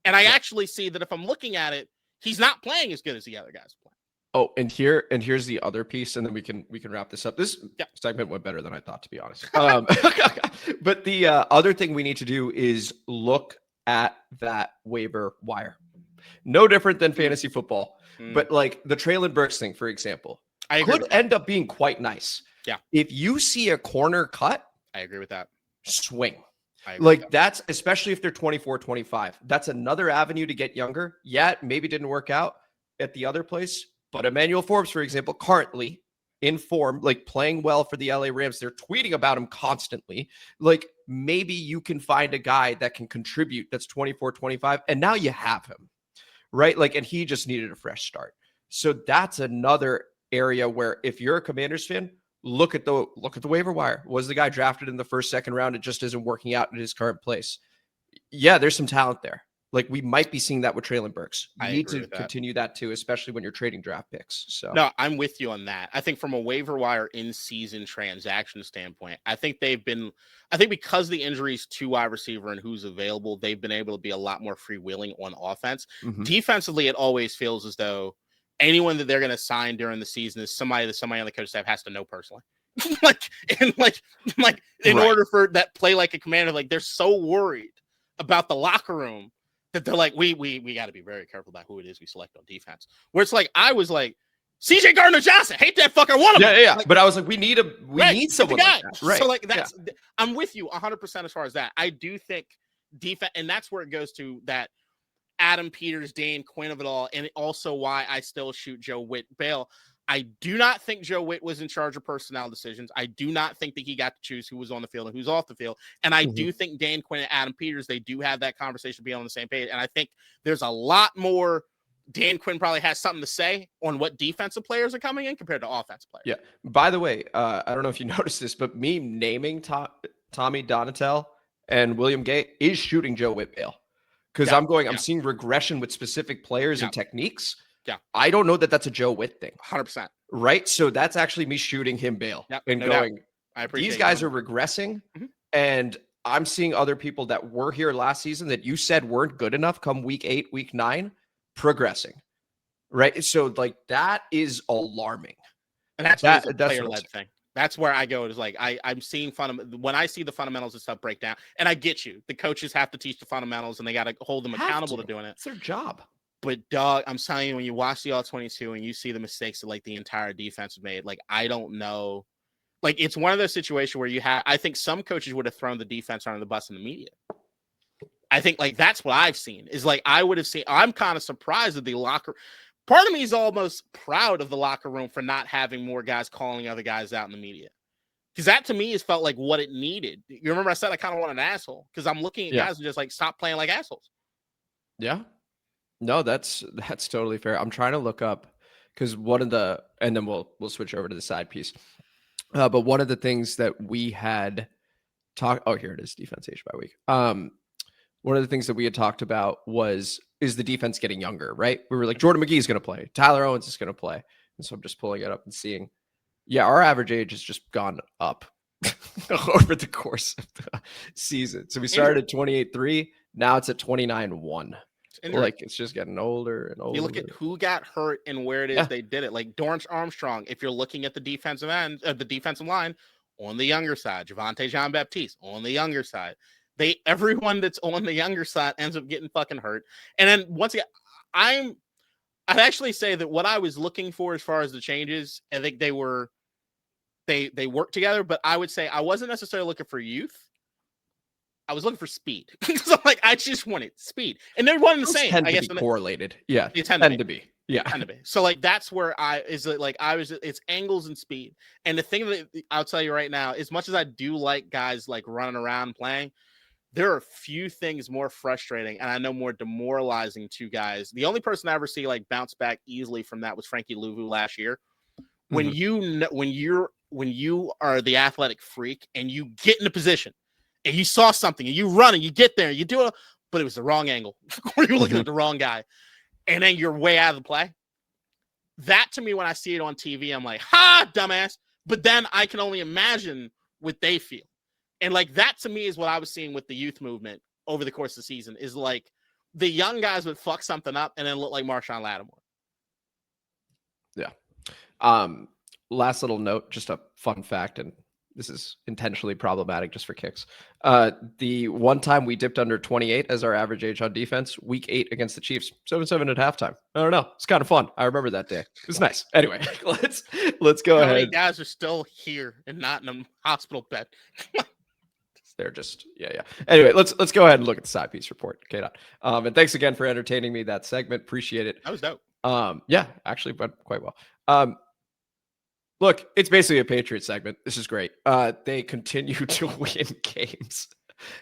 Speaker 3: and I actually see that if I'm looking at it, he's not playing as good as the other guys play.
Speaker 2: Oh, and here's the other piece, and then we can wrap this up. This segment went better than I thought, to be honest. But the other thing we need to do is look at that waiver wire. No different than fantasy football, but like the Traylon Burks thing, for example, could end up being quite nice.
Speaker 3: Yeah.
Speaker 2: If you see a corner cut,
Speaker 3: I agree with that.
Speaker 2: Swing. Like that's, especially if they're 24, 25, that's another avenue to get younger. Yeah, maybe didn't work out at the other place. But Emmanuel Forbes, for example, currently in form, like playing well for the LA Rams, they're tweeting about him constantly. Like maybe you can find a guy that can contribute that's 24, 25, and now you have him, right? Like, and he just needed a fresh start. So that's another area where if you're a Commanders fan, look at the waiver wire. Was the guy drafted in the first, second round? It just isn't working out in his current place. Yeah, there's some talent there. Like we might be seeing that with Traylon Burks. You need to continue that too, especially when you're trading draft picks. So
Speaker 3: no, I'm with you on that. I think from a waiver wire in-season transaction standpoint, I think because the injuries to wide receiver and who's available, they've been able to be a lot more freewheeling on offense. Mm-hmm. Defensively, it always feels as though anyone that they're going to sign during the season is somebody that somebody on the coach staff has to know personally. in order for that play like a Commander, like they're so worried about the locker room that they're like, we got to be very careful about who it is we select on defense. Where it's like, I was like, CJ Gardner-Johnson, hate that fucker, one of them.
Speaker 2: Yeah.
Speaker 3: Like,
Speaker 2: but I was like, we need someone like that. Right.
Speaker 3: So like that's, I'm with you 100% as far as that. I do think defense, and that's where it goes to that Adam Peters, Dan Quinn of it all, and also why I still shoot Joe Witt bail. I do not think Joe Witt was in charge of personnel decisions. I do not think that he got to choose who was on the field and who's off the field. And I do think Dan Quinn and Adam Peters, they do have that conversation being on the same page. And I think there's a lot more. Dan Quinn probably has something to say on what defensive players are coming in compared to offensive players.
Speaker 2: Yeah. By the way, I don't know if you noticed this, but me naming Tommy Donatel and William Gay is shooting Joe Witt bail. Because I'm seeing regression with specific players and techniques. Yeah. I don't know that that's a Joe Witt thing.
Speaker 3: 100%.
Speaker 2: Right? So that's actually me shooting him bail and going, I appreciate these guys are regressing. Mm-hmm. And I'm seeing other people that were here last season that you said weren't good enough come week 8, week 9, progressing. Right? So like that is alarming.
Speaker 3: And that's a player-led thing. That's where I go. Is like I'm seeing when I see the fundamentals and stuff break down, and I get you. The coaches have to teach the fundamentals, and they got to hold them accountable to doing it.
Speaker 2: It's their job.
Speaker 3: But dog, I'm telling you, when you watch the All-22 and you see the mistakes that like the entire defense made, like I don't know, like it's one of those situations where I think some coaches would have thrown the defense under the bus in the media. I think like that's what I've seen is like I would have seen. I'm kind of surprised that the locker. Part of me is almost proud of the locker room for not having more guys calling other guys out in the media. Because that to me has felt like what it needed. You remember I said I kind of want an asshole because I'm looking at guys and just like stop playing like assholes.
Speaker 2: Yeah. No, that's totally fair. I'm trying to look up because and then we'll switch over to the side piece. But one of the things that we had talked, here it is, defense age by week. One of the things that we had talked about is the defense getting younger, right? We were like, Jordan McGee is going to play. Tyler Owens is going to play. And so I'm just pulling it up and seeing, our average age has just gone up over the course of the season. So we started at 28.3. Now it's at 29.1. Like it's just getting older and older.
Speaker 3: You look at who got hurt and where it is they did it. Like Dorrance Armstrong, if you're looking at the defensive end, the defensive line on the younger side, Javonte Jean-Baptiste on the younger side. Everyone that's on the younger side ends up getting fucking hurt. And then once again, I'd actually say that what I was looking for as far as the changes, I think they work together, but I would say I wasn't necessarily looking for youth. I was looking for speed. So like I just wanted speed. And they're one and the same. I guess
Speaker 2: correlated. Yeah.
Speaker 3: They tend to be. Yeah. Tend to be. So like that's where it's angles and speed. And the thing that I'll tell you right now, as much as I do like guys like running around playing, there are few things more frustrating and I know more demoralizing to guys. The only person I ever see like bounce back easily from that was Frankie Louvu last year. When you are the athletic freak and you get in a position and you saw something and you run and you get there and you do it, but it was the wrong angle. Or you're looking at the wrong guy and then you're way out of the play. That to me, when I see it on TV, I'm like, ha, dumbass. But then I can only imagine what they feel. And like that to me is what I was seeing with the youth movement over the course of the season is like the young guys would fuck something up and then look like Marshawn Lattimore.
Speaker 2: Yeah. Last little note, just a fun fact, and this is intentionally problematic just for kicks. The one time we dipped under 28 as our average age on defense, week 8 against the Chiefs, 7-7 at halftime. I don't know. It's kind of fun. I remember that day. It was nice. Anyway, let's go ahead. How many
Speaker 3: guys are still here and not in a hospital bed?
Speaker 2: They're just, Anyway, let's go ahead and look at the side piece report, KDot. And thanks again for entertaining me that segment. Appreciate it.
Speaker 3: That was dope.
Speaker 2: Yeah, actually went quite well. Look, it's basically a Patriot segment. This is great. They continue to win games.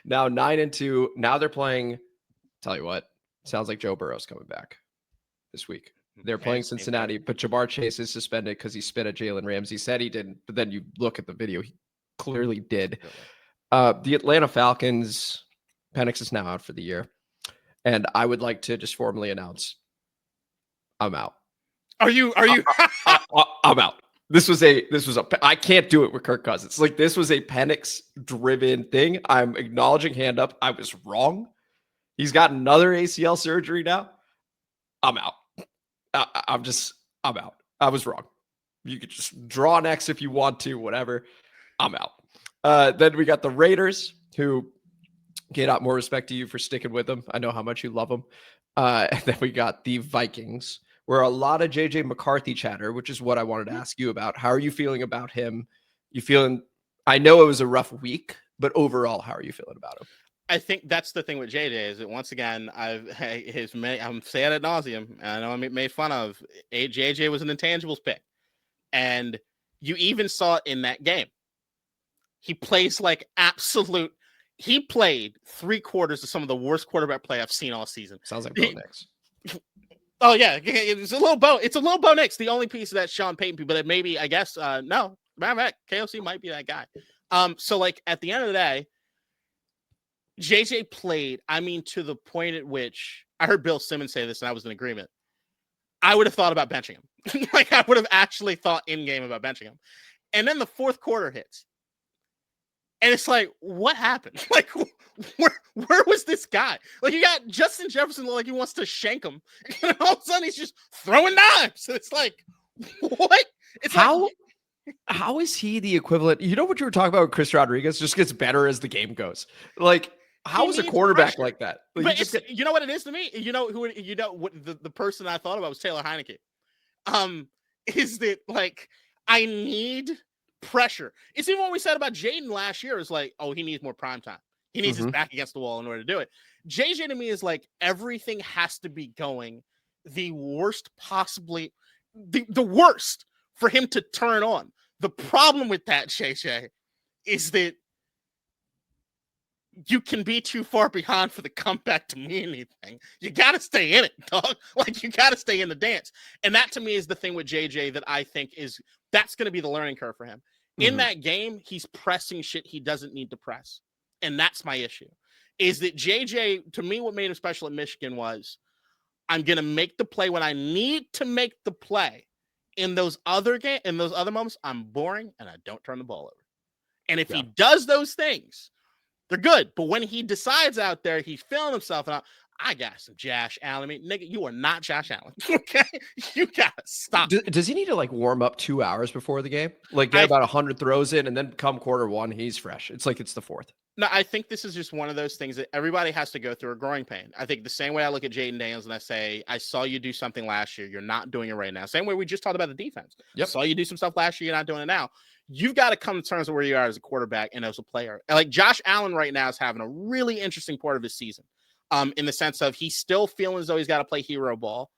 Speaker 2: Now 9-2. Now they're playing. Tell you what, sounds like Joe Burrow's coming back this week. They're playing Cincinnati, but Jamar Chase is suspended because he spit at Jalen Ramsey. Said he didn't, but then you look at the video, he clearly did. The Atlanta Falcons, Penix is now out for the year, and I would like to just formally announce, I'm out.
Speaker 3: Are you?
Speaker 2: I'm out. This was a. I can't do it with Kirk Cousins. Like, this was a Penix driven thing. I'm acknowledging, hand up. I was wrong. He's got another ACL surgery now. I'm out. I'm out. I was wrong. You could just draw next if you want to, whatever. I'm out. Then we got the Raiders, who get more respect to you for sticking with them. I know how much you love them. And then we got the Vikings, where a lot of JJ McCarthy chatter, which is what I wanted to ask you about. How are you feeling about him? You feeling? I know it was a rough week, but overall, how are you feeling about him?
Speaker 3: I think that's the thing with JJ is that, once again, I'm saying it ad nauseum. I know I'm made fun of. JJ was an intangibles pick, and you even saw it in that game. He plays like absolute. He played 3/4 of some of the worst quarterback play I've seen all season.
Speaker 2: Sounds like Bo Nix.
Speaker 3: Oh yeah, it's a little Bo. It's a little Bo Nix. The only piece of that Sean Payton, but it maybe, I guess, no. Matter of fact, KOC might be that guy. So like at the end of the day, JJ played, I mean, to the point at which I heard Bill Simmons say this, and I was in agreement. I would have thought about benching him. Like, I would have actually thought in game about benching him. And then the fourth quarter hits. And it's like, what happened? Like, where was this guy? Like, you got Justin Jefferson like he wants to shank him. And all of a sudden he's just throwing knives. It's like, what? It's
Speaker 2: how is he the equivalent? You know what you were talking about with Chris Rodriguez? Just gets better as the game goes. Like, how is a quarterback
Speaker 3: pressure
Speaker 2: like that? Like,
Speaker 3: but you know what it is to me? You know what the person I thought about was Taylor Heineke. Is that, like, I need pressure. It's even what we said about Jaden last year, is like, oh, he needs more prime time. He needs his back against the wall in order to do it. JJ to me is like, everything has to be going the worst possibly, the worst for him to turn on. The problem with that, JJ, is that you can be too far behind for the comeback to mean anything. You got to stay in it, dog. Like, you got to stay in the dance. And that, to me, is the thing with JJ that I think that's going to be the learning curve for him. In that game, he's pressing shit he doesn't need to press. And that's my issue, is that JJ, to me, what made him special at Michigan was, I'm going to make the play when I need to make the play. In those other moments, I'm boring and I don't turn the ball over. And if he does those things, they're good. But when he decides out there, he's feeling himself, and I got some Josh Allen. I mean, nigga, you are not Josh Allen. Okay? You got to stop.
Speaker 2: Does he need to, like, warm up 2 hours before the game? Like, get about 100 throws in, and then come quarter one, he's fresh. It's like it's the fourth.
Speaker 3: No, I think this is just one of those things that everybody has to go through a growing pain. I think the same way I look at Jaden Daniels and I say, I saw you do something last year. You're not doing it right now. Same way we just talked about the defense. Yep. I saw you do some stuff last year. You're not doing it now. You've got to come to terms with where you are as a quarterback and as a player. Like, Josh Allen right now is having a really interesting part of his season, in the sense of he's still feeling as though he's got to play hero ball.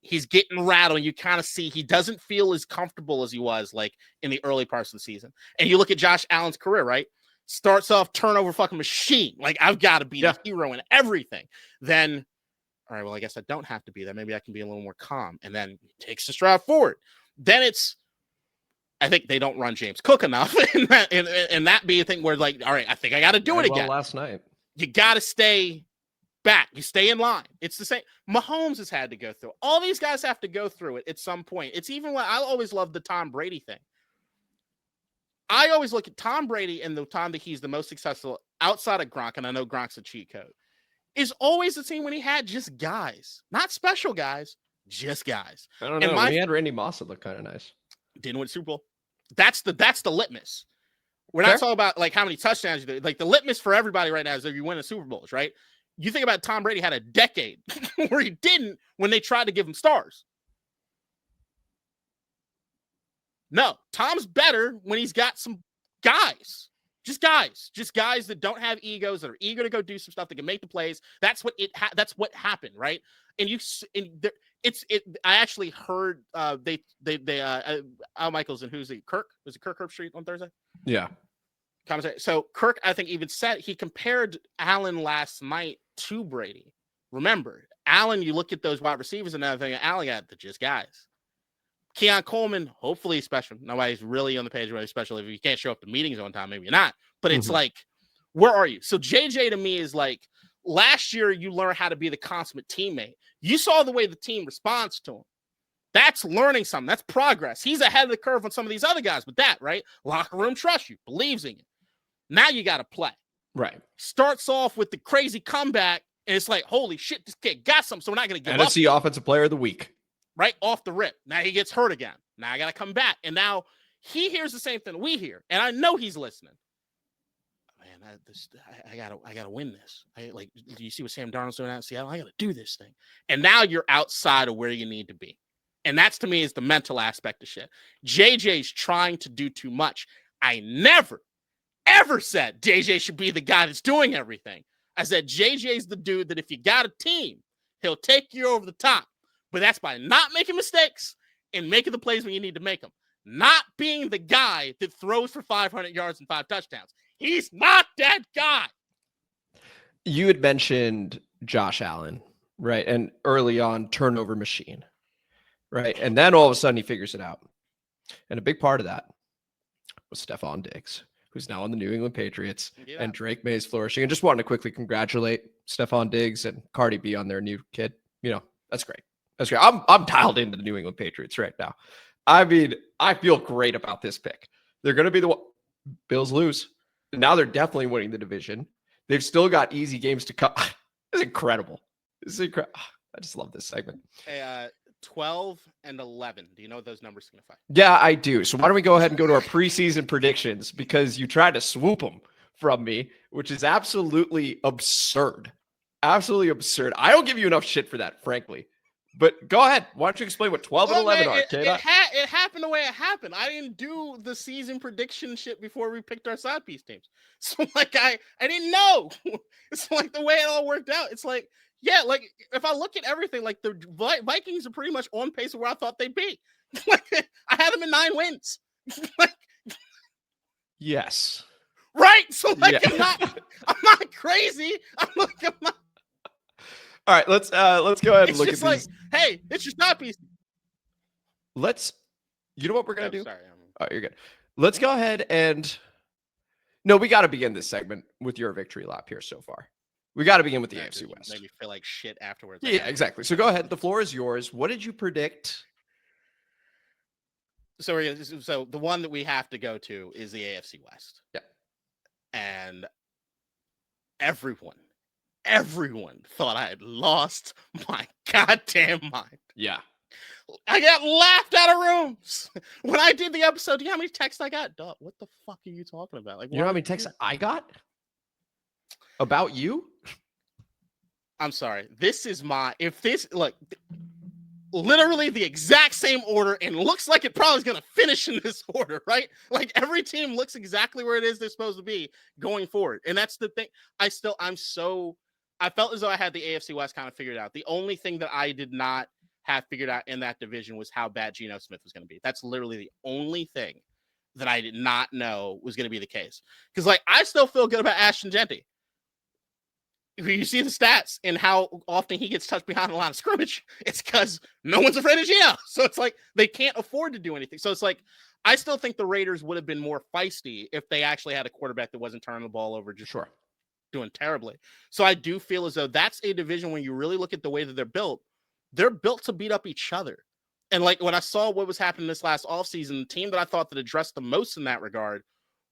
Speaker 3: He's getting rattled, and you kind of see he doesn't feel as comfortable as he was, like, in the early parts of the season. And you look at Josh Allen's career, right? Starts off turnover fucking machine. Like, I've got to be the hero in everything. Then, all right, well, I guess I don't have to be that. Maybe I can be a little more calm. And then takes the stride forward. Then I think they don't run James Cook enough. and that be a thing where, like, all right, I think I got to do it again.
Speaker 2: Last night.
Speaker 3: You got to stay back. You stay in line. It's the same. Mahomes has had to go through it. All these guys have to go through it at some point. It's even what I always love, the Tom Brady thing. I always look at Tom Brady and the time that he's the most successful outside of Gronk, and I know Gronk's a cheat code, is always the team when he had just guys, not special guys, just guys.
Speaker 2: I don't know. When he had Randy Moss, it looked kind of nice.
Speaker 3: Didn't win Super Bowl. That's the litmus. We're not talking about, like, how many touchdowns you do. Like, the litmus for everybody right now is if you win a Super Bowls, right? You think about Tom Brady had a decade where he didn't when they tried to give him stars. No, Tom's better when he's got some guys. Just guys that don't have egos, that are eager to go do some stuff, that can make the plays. That's what happened, right? And I actually heard Al Michaels and who's it? Kirk? Was it Kirk Herbstreit on Thursday?
Speaker 2: Yeah.
Speaker 3: So Kirk, I think, even said he compared Allen last night to Brady. Remember, Allen, you look at those wide receivers and everything, Allen got the just guys. Keon Coleman, hopefully special. Nobody's really on the page where he's special. If you can't show up to meetings on time, maybe you're not. But it's like, where are you? So JJ to me is like, last year you learned how to be the consummate teammate. You saw the way the team responds to him. That's learning something. That's progress. He's ahead of the curve on some of these other guys with that, right? Locker room trusts you, believes in you. Now you got to play.
Speaker 2: Right.
Speaker 3: Starts off with the crazy comeback, and it's like, holy shit, this kid got something, so we're not going to give up.
Speaker 2: NFC Offensive Player of the Week.
Speaker 3: Right off the rip. Now he gets hurt again. Now I got to come back. And now he hears the same thing we hear. And I know he's listening. Man, I gotta win this. Do you see what Sam Darnold's doing out in Seattle? I gotta do this thing. And now you're outside of where you need to be. And that's, to me, is the mental aspect of shit. JJ's trying to do too much. I never, ever said JJ should be the guy that's doing everything. I said JJ's the dude that if you got a team, he'll take you over the top. But that's by not making mistakes and making the plays when you need to make them. Not being the guy that throws for 500 yards and 5 touchdowns. He's not that guy.
Speaker 2: You had mentioned Josh Allen, right? And early on, turnover machine, right? And then all of a sudden he figures it out. And a big part of that was Stephon Diggs, who's now on the New England Patriots, and Drake May is flourishing. And just wanted to quickly congratulate Stephon Diggs and Cardi B on their new kid. You know, that's great. That's great. I'm dialed into the New England Patriots right now. I mean, I feel great about this pick. They're going to be the Bills lose. Now they're definitely winning the division. They've still got easy games to come. It's incredible. This is incredible. I just love this segment.
Speaker 3: 12 and 11. Do you know what those numbers signify?
Speaker 2: Yeah, I do. So why don't we go ahead and go to our preseason predictions, because you tried to swoop them from me, which is absolutely absurd. Absolutely absurd. I don't give you enough shit for that, frankly. But go ahead. Why don't you explain what 12 and 11 are, KDot?
Speaker 3: It happened the way it happened. I didn't do the season prediction shit before we picked our side piece teams. So, like, I didn't know. It's like the way it all worked out. It's like, yeah, like, if I look at everything, like, the Vikings are pretty much on pace of where I thought they'd be. Like, I had them in 9 wins. Like,
Speaker 2: yes.
Speaker 3: Right? So, like,
Speaker 2: yeah.
Speaker 3: I'm not crazy. I'm not.
Speaker 2: All right, let's go ahead and look at these.
Speaker 3: Like, hey, it's your side piece.
Speaker 2: You know what we're gonna do?
Speaker 3: Sorry,
Speaker 2: oh, you're good. Let's go ahead and we got to begin this segment with your victory lap here so far. We got to begin with the AFC West.
Speaker 3: Made me feel like shit afterwards.
Speaker 2: Yeah, exactly. So go ahead. The floor is yours. What did you predict?
Speaker 3: So the one that we have to go to is the AFC West.
Speaker 2: Yeah, and
Speaker 3: everyone thought I had lost my goddamn mind.
Speaker 2: Yeah.
Speaker 3: I got laughed out of rooms. When I did the episode, do you know how many texts I got? Duh, what the fuck are you talking about? Like,
Speaker 2: you know how many texts I got? About you?
Speaker 3: I'm sorry. Literally the exact same order, and looks like it probably is going to finish in this order, right? Like, every team looks exactly where it is they're supposed to be going forward. And that's the thing. I felt as though I had the AFC West kind of figured out. The only thing that I did not have figured out in that division was how bad Geno Smith was going to be. That's literally the only thing that I did not know was going to be the case. Because, like, I still feel good about Ashton Genty. You see the stats and how often he gets touched behind the line of scrimmage. It's because no one's afraid of Geno. So it's like they can't afford to do anything. So it's like, I still think the Raiders would have been more feisty if they actually had a quarterback that wasn't turning the ball over, just doing terribly. So I do feel as though that's a division when you really look at the way that they're built to beat up each other. And like when I saw what was happening this last offseason, the team that I thought that addressed the most in that regard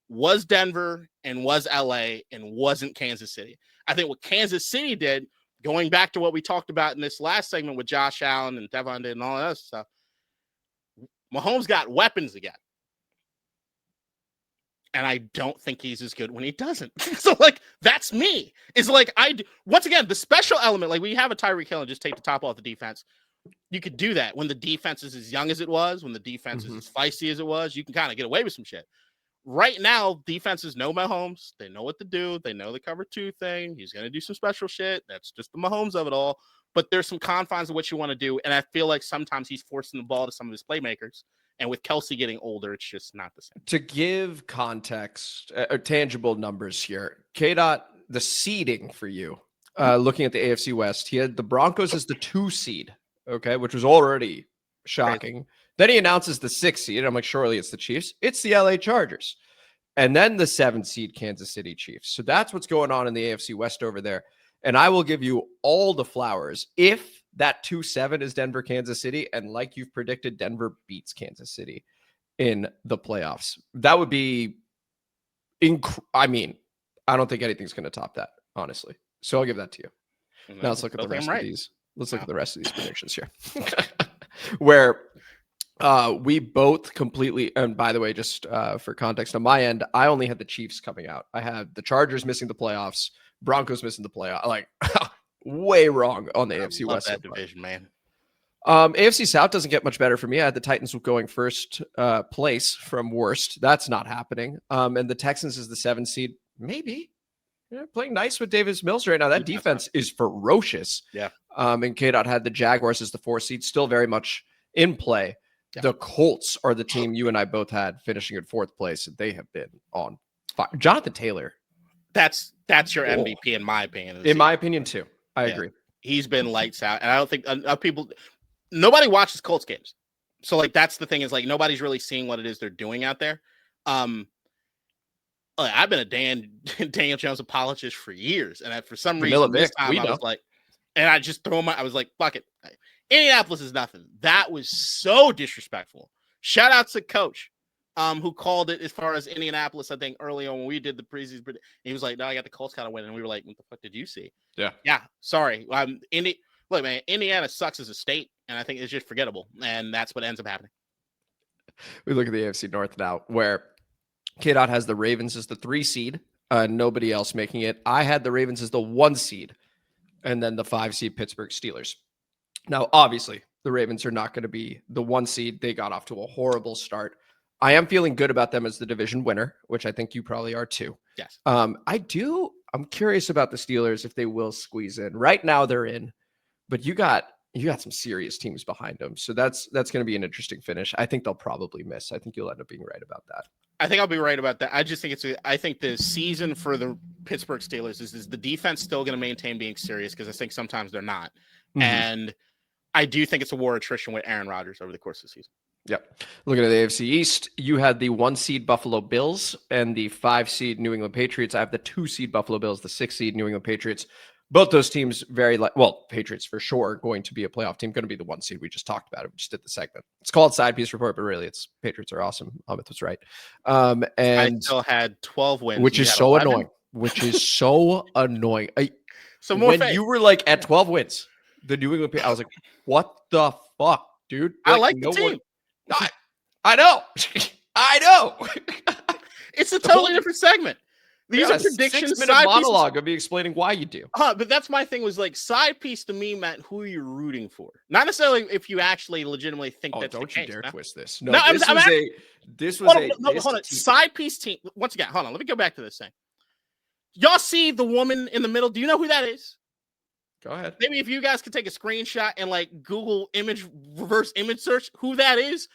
Speaker 3: was Denver and was LA and wasn't Kansas City. I think what Kansas City did, going back to what we talked about in this last segment with Josh Allen and Devon did and all that stuff, Mahomes got weapons again. And I don't think he's as good when he doesn't. So, like, that's me. It's like, once again, the special element, like, we have a Tyreek Hill and just take the top off the defense. You could do that when the defense is as young as it was, when the defense is as feisty as it was. You can kind of get away with some shit. right now, defenses know Mahomes. They know what to do. They know the cover 2 thing. He's going to do some special shit. That's just the Mahomes of it all. But there's some confines of what you want to do. And I feel like sometimes he's forcing the ball to some of his playmakers. And with Kelsey getting older, it's just not the same.
Speaker 2: To give context, or tangible numbers here, KDot, the seeding for you, looking at the AFC West, he had the Broncos as the 2 seed, okay, which was already shocking. Crazy. Then he announces the 6 seed. I'm like, surely it's the Chiefs. It's the LA Chargers. And then the 7 seed Kansas City Chiefs. So that's what's going on in the AFC West over there. And I will give you all the flowers if that 2-7 is Denver, Kansas City. And like you've predicted, Denver beats Kansas City in the playoffs. That would be, I mean, I don't think anything's going to top that, honestly. So I'll give that to you. Now let's look at the rest of these. Let's look at the rest of these predictions here. Where we both completely, and by the way, just for context on my end, I only had the Chiefs coming out. I had the Chargers missing the playoffs, Broncos missing the playoff. Like way wrong on the AFC West.
Speaker 3: That division, man.
Speaker 2: AFC South doesn't get much better for me. I had the Titans going first place from worst. That's not happening. And the Texans is the 7 seed. Maybe. Yeah, playing nice with Davis Mills right now. That defense is ferocious.
Speaker 3: Yeah.
Speaker 2: And KDot had the Jaguars as the 4 seed, still very much in play. Yeah. The Colts are the team you and I both had finishing in 4th place. And they have been on fire. Jonathan Taylor.
Speaker 3: That's your MVP in my opinion.
Speaker 2: In my opinion too. I agree.
Speaker 3: He's been lights out. And I don't think nobody watches Colts games. So like, that's the thing is like, nobody's really seeing what it is they're doing out there. I've been a Daniel Jones apologist for years. And for some reason this time I was like, and I just I was like, fuck it. Indianapolis is nothing. That was so disrespectful. Shout out to Coach, who called it as far as Indianapolis, I think early on when we did the preseason. He was like, no, I got the Colts kind of winning. And we were like, what the fuck did you see? Yeah. Sorry. Look, man, Indiana sucks as a state. And I think it's just forgettable. And that's what ends up happening.
Speaker 2: We look at the AFC North now, where KDot has the Ravens as the 3 seed. Nobody else making it. I had the Ravens as the 1 seed. And then the 5 seed Pittsburgh Steelers. Now, obviously, the Ravens are not going to be the 1 seed. They got off to a horrible start. I am feeling good about them as the division winner, which I think you probably are too.
Speaker 3: Yes.
Speaker 2: I'm curious about the Steelers if they will squeeze in. Right now they're in, but you got some serious teams behind them. So that's going to be an interesting finish. I think they'll probably miss. I think you'll end up being right about that.
Speaker 3: I think I'll be right about that. I just think I think the season for the Pittsburgh Steelers is the defense still going to maintain being serious, because I think sometimes they're not. Mm-hmm. And I do think it's a war attrition with Aaron Rodgers over the course of the season.
Speaker 2: Yep. Looking at the AFC East, you had the 1 seed Buffalo Bills and the 5 seed New England Patriots. I have the 2 seed Buffalo Bills, the 6 seed New England Patriots. Both those teams Patriots for sure going to be a playoff team, going to be the 1 seed. We just talked about it. We just did the segment. It's called Side Piece Report, but really it's Patriots are awesome. Amit was right. And
Speaker 3: I still had 12 wins.
Speaker 2: Which is so 11? Annoying. Which is so annoying. You were like at 12 wins, the New England Patriots, I was like, what the fuck, dude?
Speaker 3: I like the team.
Speaker 2: I know. I know.
Speaker 3: It's a totally different segment. These are predictions.
Speaker 2: 6-minute monologue of me explaining why you do.
Speaker 3: But that's my thing, was like, side piece to me meant who you're rooting for. Not necessarily if you actually legitimately think that's the case. Don't you dare
Speaker 2: twist this.
Speaker 3: No, this was hold on. Side piece team. Once again, hold on. Let me go back to this thing. Y'all see the woman in the middle? Do you know who that is?
Speaker 2: Go ahead.
Speaker 3: Maybe if you guys could take a screenshot and like Google reverse image search who that is.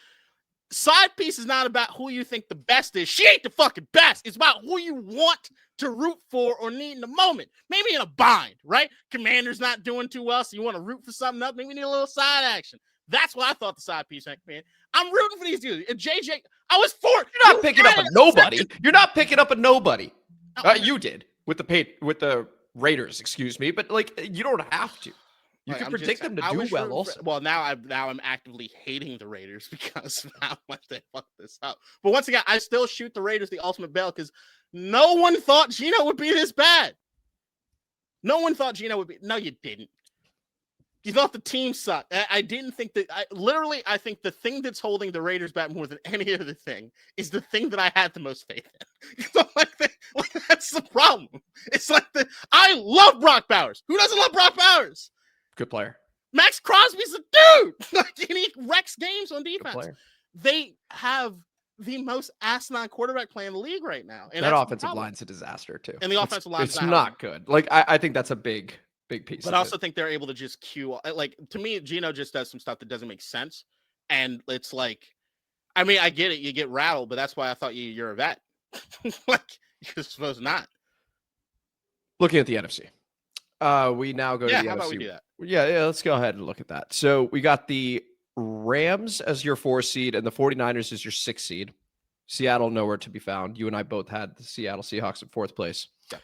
Speaker 3: Side piece is not about who you think the best is. She ain't the fucking best. It's about who you want to root for or need in the moment. Maybe in a bind, right? Commander's not doing too well, so you want to root for something else. Maybe you need a little side action. That's what I thought the side piece meant, man. I'm rooting for these dudes. And JJ, I was for it.
Speaker 2: You're not picking up a nobody. You're not picking up a nobody. You did with the Raiders, excuse me, but like you don't have to. You can predict them to do well also.
Speaker 3: Well, now I'm actively hating the Raiders because of how much they fucked this up. But once again, I still shoot the Raiders the ultimate bell because no one thought Geno would be this bad. No one thought Geno would be. No, you didn't. You thought the team sucked. I didn't think that. I think the thing that's holding the Raiders back more than any other thing is the thing that I had the most faith in. That's the problem. It's like I love Brock Bowers. Who doesn't love Brock Bowers?
Speaker 2: Good player.
Speaker 3: Max Crosby's a dude. And he wrecks games on defense.
Speaker 2: Good player.
Speaker 3: They have the most asinine quarterback play in the league right now. And
Speaker 2: that
Speaker 3: that's
Speaker 2: offensive line's a disaster too.
Speaker 3: And the offensive line's
Speaker 2: it's not good. Like I think that's a big piece.
Speaker 3: But I also think they're able to just cue. Like to me, Gino just does some stuff that doesn't make sense, and it's like, I mean, I get it, you get rattled, but that's why I thought you're a vet. Like you're supposed not.
Speaker 2: Looking at the NFC, we now go to the NFC.
Speaker 3: How about we do that?
Speaker 2: Yeah, let's go ahead and look at that. So we got the Rams as your 4 seed and the 49ers as your 6 seed. Seattle nowhere to be found. You and I both had the Seattle Seahawks in 4th place.
Speaker 3: Yeah.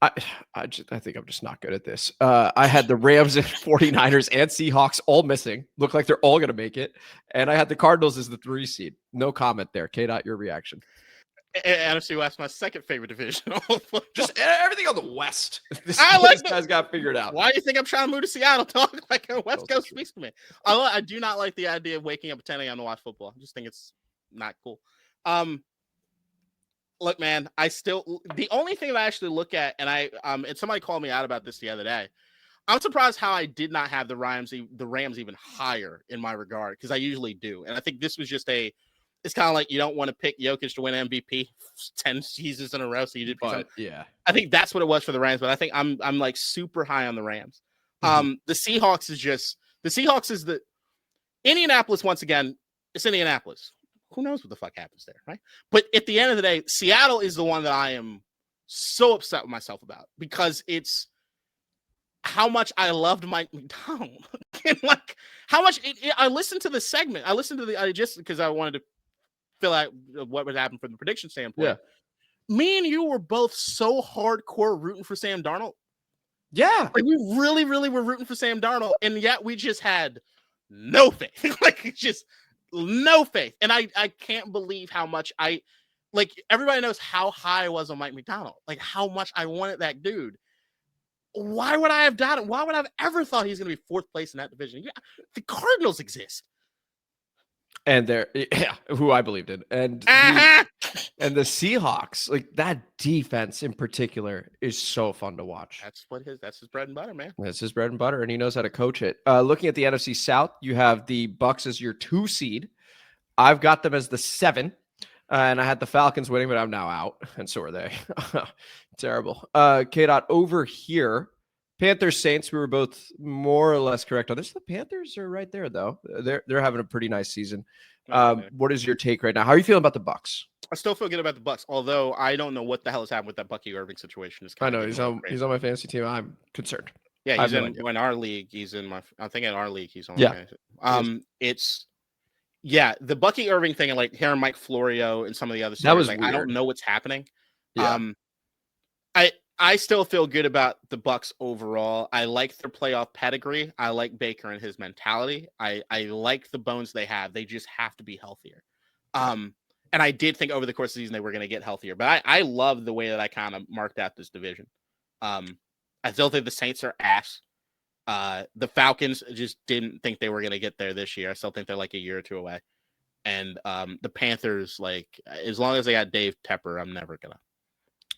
Speaker 2: I think I'm just not good at this. I had the Rams and 49ers and Seahawks all missing. Look like they're all going to make it. And I had the Cardinals as the 3 seed. No comment there. KDot, your reaction.
Speaker 3: NFC West, my second favorite division.
Speaker 2: Just everything on the West. This guy's got figured out.
Speaker 3: Why do you think I'm trying to move to Seattle? Dog? Like West Coast speaks to me. I do not like the idea of waking up at 10 a.m. to watch football. I just think it's not cool. Look, man, the only thing that I actually look at, and somebody called me out about this the other day. I'm surprised how I did not have the Rams even higher in my regard, because I usually do. And I think this was just it's kind of like you don't want to pick Jokic to win MVP 10 seasons in a row. So you did.
Speaker 2: But, yeah,
Speaker 3: I think that's what it was for the Rams. But I think I'm like super high on the Rams. The Seahawks is the Indianapolis. Once again, it's Indianapolis. Who knows what the fuck happens there, right? But at the end of the day, Seattle is the one that I am so upset with myself about, because it's how much I loved Mike McDonald. And like how much I listened to the segment. Just because I wanted to fill out what would happen from the prediction standpoint.
Speaker 2: Yeah.
Speaker 3: Me and you were both so hardcore rooting for Sam Darnold.
Speaker 2: Yeah.
Speaker 3: Like we really, really were rooting for Sam Darnold, and yet we just had no faith. Like just no faith. And I can't believe how much everybody knows how high I was on Mike McDonald. Like how much I wanted that dude. Why would I have done it? Why would I have ever thought he's going to be 4th place in that division? Yeah, the Cardinals exist.
Speaker 2: And who I believed in. And the Seahawks, like that defense in particular is so fun to watch.
Speaker 3: That's his bread and butter, man.
Speaker 2: That's his bread and butter, and he knows how to coach it. Looking at the NFC South, you have the Bucks as your 2 seed. I've got them as the 7, and I had the Falcons winning, but I'm now out, and so are they. Terrible. KDot over here. Panthers, Saints, we were both more or less correct on this. The Panthers are right there, though. They're having a pretty nice season. What is your take right now? How are you feeling about the Bucks?
Speaker 3: I still feel good about the Bucks, although I don't know what the hell has happened with that Bucky Irving situation.
Speaker 2: I know he's on my fantasy team. I'm concerned.
Speaker 3: Yeah, he's in our league. He's in my. I think in our league he's on. Yeah. The Bucky Irving thing, and like hearing Mike Florio and some of the other stuff.
Speaker 2: That was
Speaker 3: like
Speaker 2: weird.
Speaker 3: I don't know what's happening.
Speaker 2: Yeah.
Speaker 3: I still feel good about the Bucks overall. I like their playoff pedigree. I like Baker and his mentality. I like the bones they have. They just have to be healthier. And I did think over the course of the season they were going to get healthier. But I love the way that I kind of marked out this division. I still think the Saints are ass. The Falcons just didn't think they were going to get there this year. I still think they're like a year or 2 away. And the Panthers, like, as long as they got Dave Tepper, I'm never going to.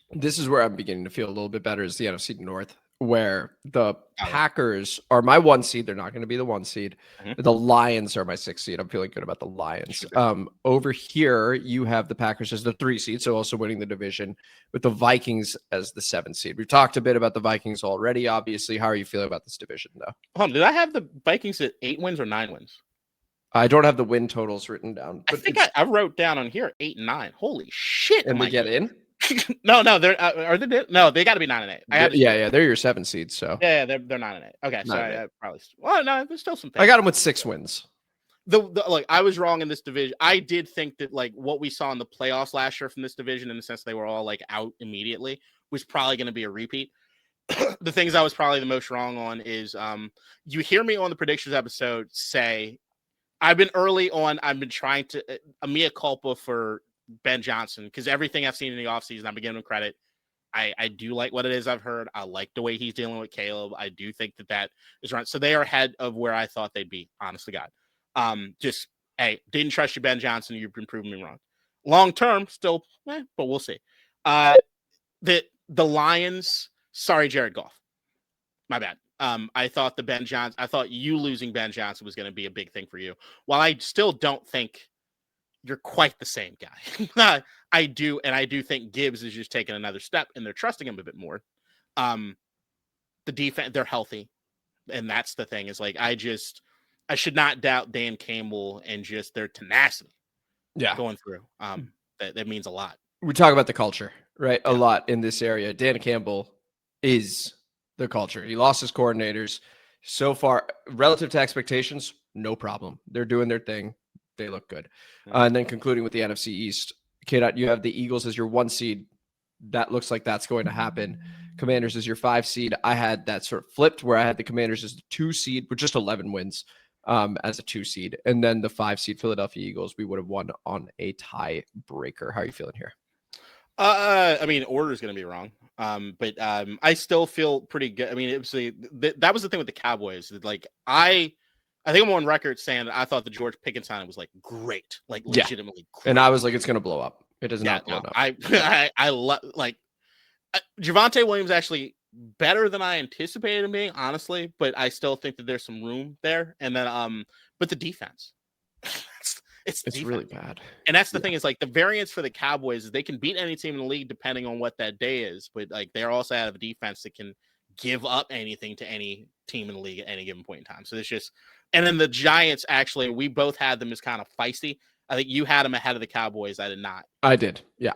Speaker 2: This is where I'm beginning to feel a little bit better is the NFC North, where the Packers are my 1 seed. They're not going to be the 1 seed. Mm-hmm. The Lions are my 6 seed. I'm feeling good about the Lions. Sure. Over here, you have the Packers as the 3 seed, so also winning the division, with the Vikings as the 7 seed. We've talked a bit about the Vikings already, obviously. How are you feeling about this division, though?
Speaker 3: Did I have the Vikings at 8 wins or 9 wins?
Speaker 2: I don't have the win totals written down.
Speaker 3: But I think I wrote down on here 8 and 9. Holy shit!
Speaker 2: And they get in?
Speaker 3: No, they're are they? No, they got to be 9 and 8.
Speaker 2: Yeah, they're your 7 seeds. So
Speaker 3: yeah, they're 9 and 8. Okay, so I probably. Well, no, there's still some things.
Speaker 2: I got them with 6 wins.
Speaker 3: Like I was wrong in this division. I did think that like what we saw in the playoffs last year from this division, in the sense they were all like out immediately, was probably going to be a repeat. The things I was probably the most wrong on is you hear me on the predictions episode say I've been early on. I've been trying to a mea culpa for Ben Johnson, because everything I've seen in the offseason, I'm giving him credit. I do like what it is I've heard. I like the way he's dealing with Caleb. I do think that is right. So they are ahead of where I thought they'd be, honestly, God. Didn't trust you, Ben Johnson. You've been proving me wrong. Long term, still, but we'll see. The Lions, sorry, Jared Goff. My bad. I thought you losing Ben Johnson was going to be a big thing for you. While I still don't think you're quite the same guy. I do think Gibbs is just taking another step, and they're trusting him a bit more. The defense, they're healthy, and that's the thing. Is like I should not doubt Dan Campbell and just their tenacity.
Speaker 2: Yeah,
Speaker 3: going through. That means a lot.
Speaker 2: We talk about the culture, right?
Speaker 3: Yeah.
Speaker 2: A lot in this area. Dan Campbell is the culture. He lost his coordinators. So far, relative to expectations, no problem. They're doing their thing. They look good. And then concluding with the NFC East, KDot, you have the Eagles as your 1 seed. That looks like that's going to happen. Commanders is your 5 seed. I had that sort of flipped where I had the Commanders as the 2 seed with just 11 wins as a 2 seed. And then the 5 seed Philadelphia Eagles, we would have won on a tiebreaker. How are you feeling here?
Speaker 3: I mean, order is going to be wrong. But I still feel pretty good. I mean, it was that was the thing with the Cowboys. Like I think I'm on record saying that I thought the George Pickens signing was like great, like legitimately great.
Speaker 2: And I was like, it's going to blow up. It does not blow up.
Speaker 3: I love Javonte Williams actually better than I anticipated him being, honestly, but I still think that there's some room there. And then, but the defense, it's
Speaker 2: really bad.
Speaker 3: And that's the thing is like the variance for the Cowboys is they can beat any team in the league depending on what that day is, but like they're also out of a defense that can give up anything to any team in the league at any given point in time. So it's just, and then the Giants actually, we both had them as kind of feisty. I think you had them ahead of the Cowboys. I did not.
Speaker 2: I did. Yeah.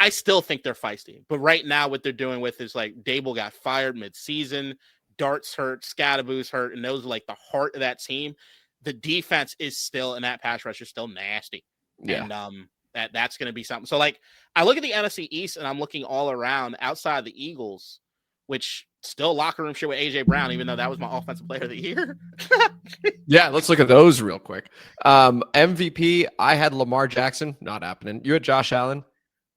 Speaker 3: I still think they're feisty, but right now what they're doing with is like Dable got fired mid-season, Dart's hurt, Scadaboo's hurt, and those are like the heart of that team. The defense is still, and that pass rush is still nasty.
Speaker 2: Yeah.
Speaker 3: And that's going to be something. So like I look at the NFC East and I'm looking all around outside the Eagles, which still locker room shit with AJ Brown, even though that was my offensive player of the year.
Speaker 2: Yeah, let's look at those real quick. MVP, I had Lamar Jackson, not happening. You had Josh Allen.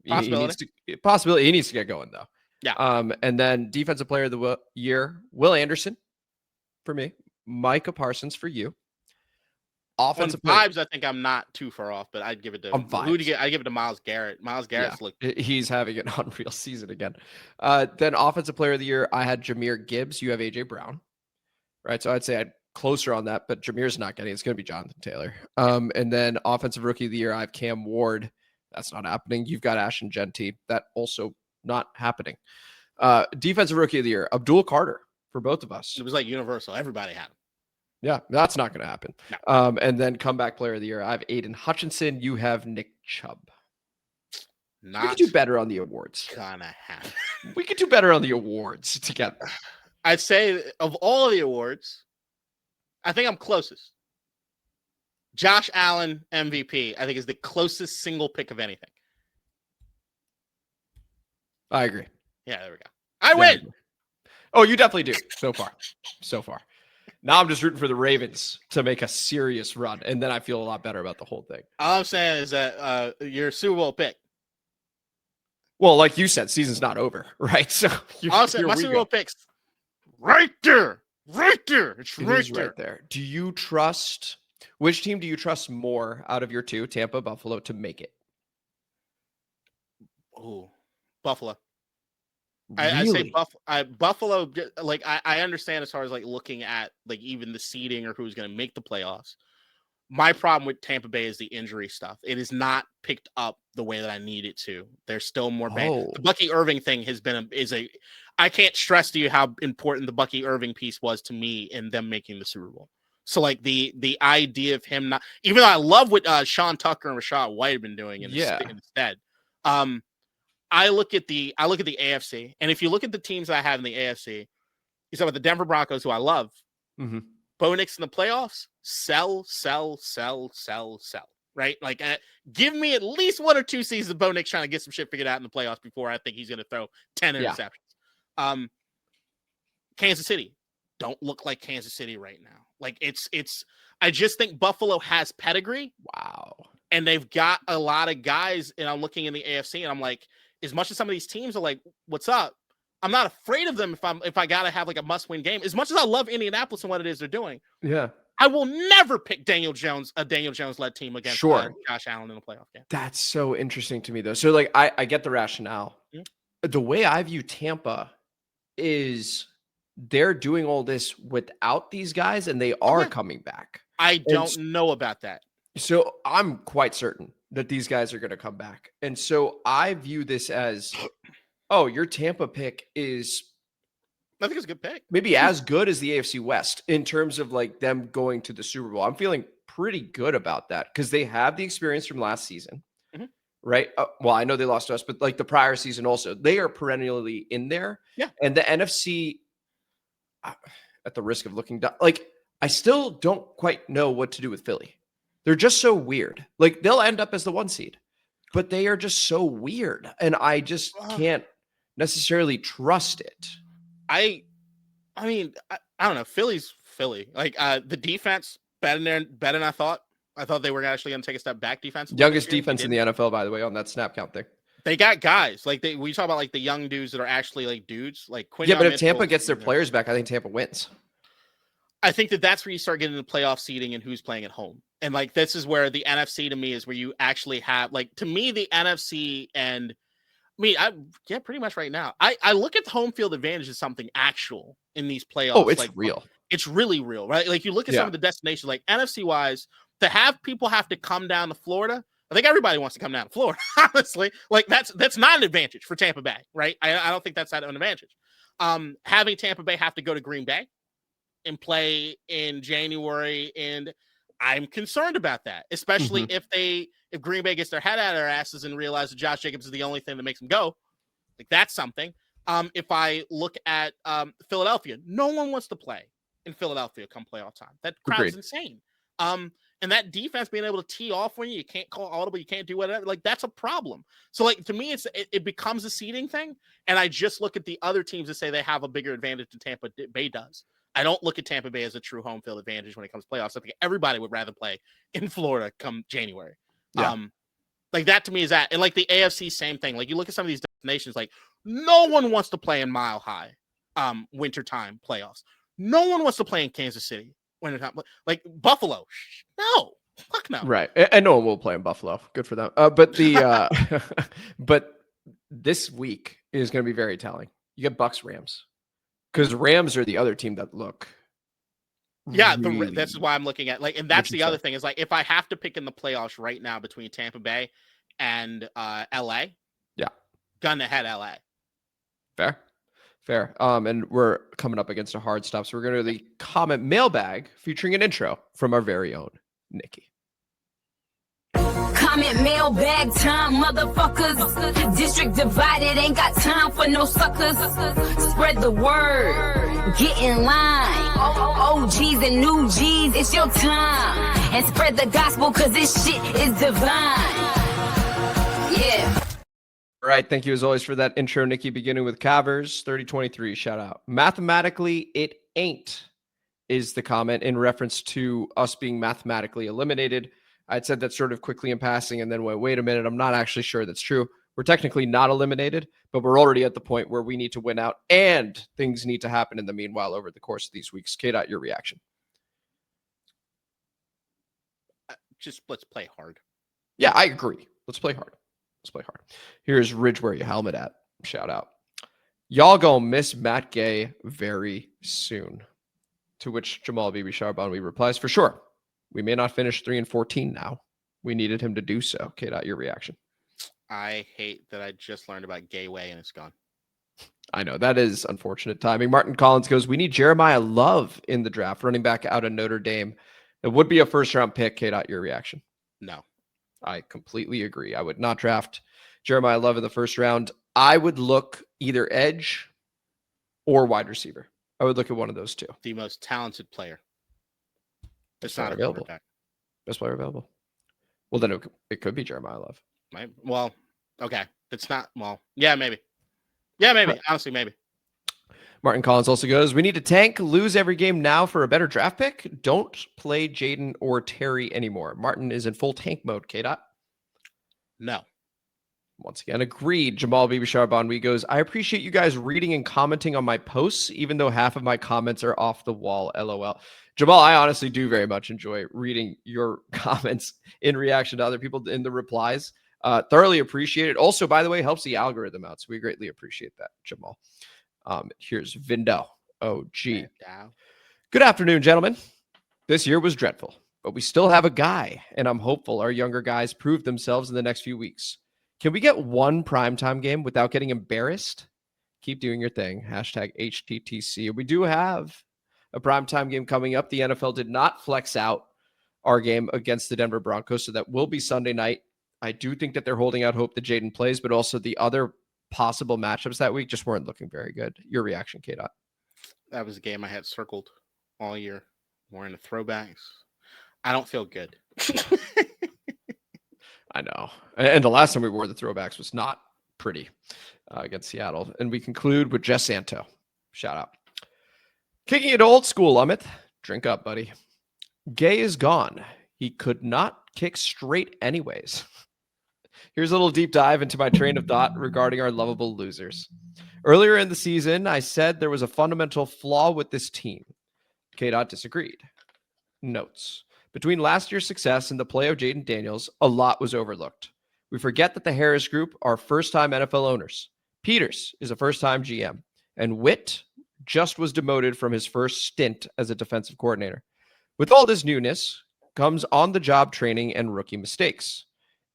Speaker 3: Possibility.
Speaker 2: He needs to get going though.
Speaker 3: Yeah.
Speaker 2: And then defensive player of the year, Will Anderson for me, Micah Parsons for you. Offensive
Speaker 3: vibes, I think I'm not too far off, but I'd give it to I give it to Myles Garrett. Myles Garrett's
Speaker 2: he's having an unreal season again. Then offensive player of the year, I had Jahmyr Gibbs. You have AJ Brown, right? So I'd say I'd closer on that, but Jameer's not getting. It's going to be Jonathan Taylor. And then offensive rookie of the year, I have Cam Ward. That's not happening. You've got Ashton Genty. That also not happening. Defensive rookie of the year, Abdul Carter for both of us.
Speaker 3: It was like universal. Everybody had him.
Speaker 2: Yeah, that's not going to happen.
Speaker 3: No.
Speaker 2: And then comeback player of the year, I have Aiden Hutchinson. You have Nick Chubb. We could do better on the awards.
Speaker 3: Gonna happen.
Speaker 2: We could do better on the awards together.
Speaker 3: I'd say of all of the awards, I think I'm closest. Josh Allen MVP, I think, is the closest single pick of anything.
Speaker 2: I agree.
Speaker 3: Yeah, there we go. I win.
Speaker 2: Oh, you definitely do. So far. Now I'm just rooting for the Ravens to make a serious run, and then I feel a lot better about the whole thing.
Speaker 3: All I'm saying is that your Super Bowl pick.
Speaker 2: Well, like you said, season's not over, right? So
Speaker 3: my Super Bowl picks right there. It's right
Speaker 2: there. Do you trust? Which team do you trust more out of your two, Tampa, Buffalo, to make it?
Speaker 3: Oh, Buffalo.
Speaker 2: Really?
Speaker 3: I say Buffalo. Like I understand as far as like looking at like even the seeding or who's going to make the playoffs. My problem with Tampa Bay is the injury stuff. It is not picked up the way that I need it to. There's still more bang. The Bucky Irving thing has been I can't stress to you how important the Bucky Irving piece was to me in them making the Super Bowl. So like the idea of him not, even though I love what Sean Tucker and Rashad White have been doing instead. I look at the AFC, and if you look at the teams I have in the AFC, you talk about the Denver Broncos, who I love.
Speaker 2: Mm-hmm.
Speaker 3: Bo Nix in the playoffs, sell. Right? Like, give me at least 1 or 2 seasons of Bo Nix trying to get some shit figured out in the playoffs before I think he's going to throw 10 interceptions. Kansas City don't look like Kansas City right now. Like it's. I just think Buffalo has pedigree.
Speaker 2: Wow.
Speaker 3: And they've got a lot of guys, and I'm looking in the AFC, and I'm like, as much as some of these teams are like, what's up? I'm not afraid of them if I gotta have like a must-win game. As much as I love Indianapolis and what it is they're doing, I will never pick a Daniel Jones-led team against Josh Allen in a playoff game.
Speaker 2: That's so interesting to me, though. So, like, I get the rationale. Mm-hmm. The way I view Tampa is they're doing all this without these guys, and they are coming back.
Speaker 3: I don't know about that.
Speaker 2: So I'm quite certain that these guys are going to come back. And so I view this as, oh, your Tampa pick is
Speaker 3: I think it's a good pick.
Speaker 2: maybe as good as the AFC West in terms of like them going to the Super Bowl. I'm feeling pretty good about that because they have the experience from last season, right? Well, I know they lost to us, but like the prior season also, they are perennially in there.
Speaker 3: Yeah.
Speaker 2: And the NFC, at the risk of looking down, like I still don't quite know what to do with Philly. They're just so weird. Like they'll end up as the 1 seed, but they are just so weird. And I just can't necessarily trust it.
Speaker 3: I mean, I don't know. Philly's Philly. Like the defense better than I thought. I thought they were actually going to take a step back defensively.
Speaker 2: Youngest defense in the NFL, by the way, on that snap count thing.
Speaker 3: They got guys like we talk about like the young dudes that are actually like dudes like Quinn.
Speaker 2: Yeah, but if Tampa gets their players back, I think Tampa wins.
Speaker 3: I think that's where you start getting the playoff seeding and who's playing at home. And like this is where the NFC to me is where you actually have like to me the NFC and pretty much right now. I look at the home field advantage as something actual in these playoffs.
Speaker 2: Oh, it's
Speaker 3: like,
Speaker 2: real.
Speaker 3: It's really real, right? Like you look at some of the destinations, like NFC wise, to have people have to come down to Florida. I think everybody wants to come down to Florida, honestly. Like that's not an advantage for Tampa Bay, right? I don't think that's an advantage. Having Tampa Bay have to go to Green Bay and play in January, and I'm concerned about that, especially if Green Bay gets their head out of their asses and realizes that Josh Jacobs is the only thing that makes them go. Like that's something. If I look at Philadelphia, no one wants to play in Philadelphia come playoff time. That crowd is insane. And that defense being able to tee off when you can't call audible, you can't do whatever. Like that's a problem. So like to me, it becomes a seeding thing. And I just look at the other teams that say they have a bigger advantage than Tampa Bay does. I don't look at Tampa Bay as a true home field advantage when it comes to playoffs. I think everybody would rather play in Florida come January. Yeah. Like that to me is that, and like the AFC, same thing. Like you look at some of these destinations, like no one wants to play in Mile High, wintertime playoffs. No one wants to play in Kansas City wintertime. Like Buffalo, no, fuck no.
Speaker 2: Right, and no one will play in Buffalo. Good for them. But the but this week is going to be very telling. You get Bucks Rams. Because Rams are the other team that look.
Speaker 3: Yeah, that's why I'm looking at like, and that's the other thing is like, if I have to pick in the playoffs right now between Tampa Bay and LA, gonna head LA.
Speaker 2: Fair. And we're coming up against a hard stop, so we're going to do the comment mailbag featuring an intro from our very own Nikki.
Speaker 4: Comment mailbag time, motherfuckers. District divided, ain't got time for no suckers. Spread the word, get in line. OGs and new G's, it's your time. And spread the gospel, cause this shit is divine. Yeah.
Speaker 2: All right, thank you as always for that intro, Nikki, beginning with Cavers 3023, shout out. Mathematically, it ain't, is the comment in reference to us being mathematically eliminated. I'd said that sort of quickly in passing and then wait a minute, I'm not actually sure that's true. We're technically not eliminated, but we're already at the point where we need to win out and things need to happen in the meanwhile over the course of these weeks. KDot, your reaction?
Speaker 3: Just let's play hard.
Speaker 2: Yeah, I agree. Let's play hard. Here's Ridge, where your helmet at? Shout out. Y'all gonna miss Matt Gay very soon. To which Jamal Bibi Charbonneau replies, for sure. We may not finish 3-14 now. We needed him to do so. KDot, your reaction?
Speaker 3: I hate that I just learned about Gayway and it's gone.
Speaker 2: I know that is unfortunate timing. Martin Collins goes, we need Jeremiah Love in the draft, running back out of Notre Dame. It would be a first-round pick. KDot, your reaction?
Speaker 3: No.
Speaker 2: I completely agree. I would not draft Jeremiah Love in the first round. I would look either edge or wide receiver. I would look at one of those two.
Speaker 3: The most talented player.
Speaker 2: It's not available. Best player available. Well, then it could be Jeremiah Love.
Speaker 3: Right. Well, okay. It's not. Well, yeah, maybe. Yeah, maybe. Honestly, maybe.
Speaker 2: Martin Collins also goes, we need to tank, lose every game now for a better draft pick. Don't play Jaden or Terry anymore. Martin is in full tank mode. KDot?
Speaker 3: No.
Speaker 2: Once again, agreed. Jamal Bibi Charbonneau goes, I appreciate you guys reading and commenting on my posts, even though half of my comments are off the wall. LOL. Jamal, I honestly do very much enjoy reading your comments in reaction to other people in the replies. Thoroughly appreciate it. Also, by the way, helps the algorithm out. So we greatly appreciate that, Jamal. Here's Vindo. OG. Good afternoon, gentlemen. This year was dreadful. but we still have a guy, and I'm hopeful our younger guys prove themselves in the next few weeks. Can we get one primetime game without getting embarrassed? Keep doing your thing. Hashtag HTTC. We do have a primetime game coming up. The NFL did not flex out our game against the Denver Broncos, so that will be Sunday night. I do think that they're holding out hope that Jaden plays, but also the other possible matchups that week just weren't looking very good. Your reaction, KDot?
Speaker 3: That was a game I had circled all year. Wearing the throwbacks. I don't feel good.
Speaker 2: I know. And the last time we wore the throwbacks was not pretty against Seattle. And we conclude with Jess Santo. Shout out. Kicking it old school, Amit. Drink up, buddy. Gay is gone. He could not kick straight anyways. Here's a little deep dive into my train of thought regarding our lovable losers. Earlier in the season, I said there was a fundamental flaw with this team. KDot disagreed. Notes. Between last year's success and the play of Jaden Daniels, a lot was overlooked. We forget that the Harris Group are first-time NFL owners. Peters is a first-time GM, and Witt just was demoted from his first stint as a defensive coordinator. With all this newness comes on-the-job training and rookie mistakes.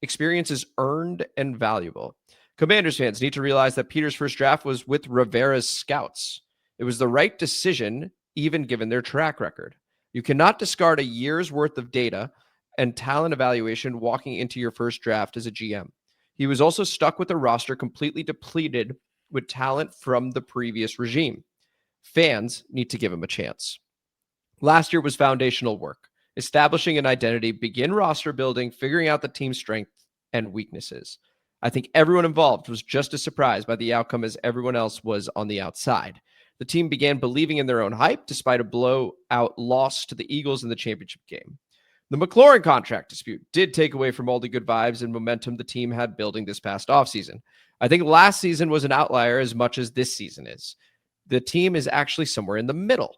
Speaker 2: Experience is earned and valuable. Commanders fans need to realize that Peters' first draft was with Rivera's scouts. It was the right decision, even given their track record. You cannot discard a year's worth of data and talent evaluation walking into your first draft as a GM. He was also stuck with a roster completely depleted with talent from the previous regime. Fans need to give him a chance. Last year was foundational work. Establishing an identity, begin roster building, figuring out the team's strengths and weaknesses. I think everyone involved was just as surprised by the outcome as everyone else was on the outside. The team began believing in their own hype despite a blowout loss to the Eagles in the championship game. The McLaurin contract dispute did take away from all the good vibes and momentum the team had building this past offseason. I think last season was an outlier as much as this season is. The team is actually somewhere in the middle.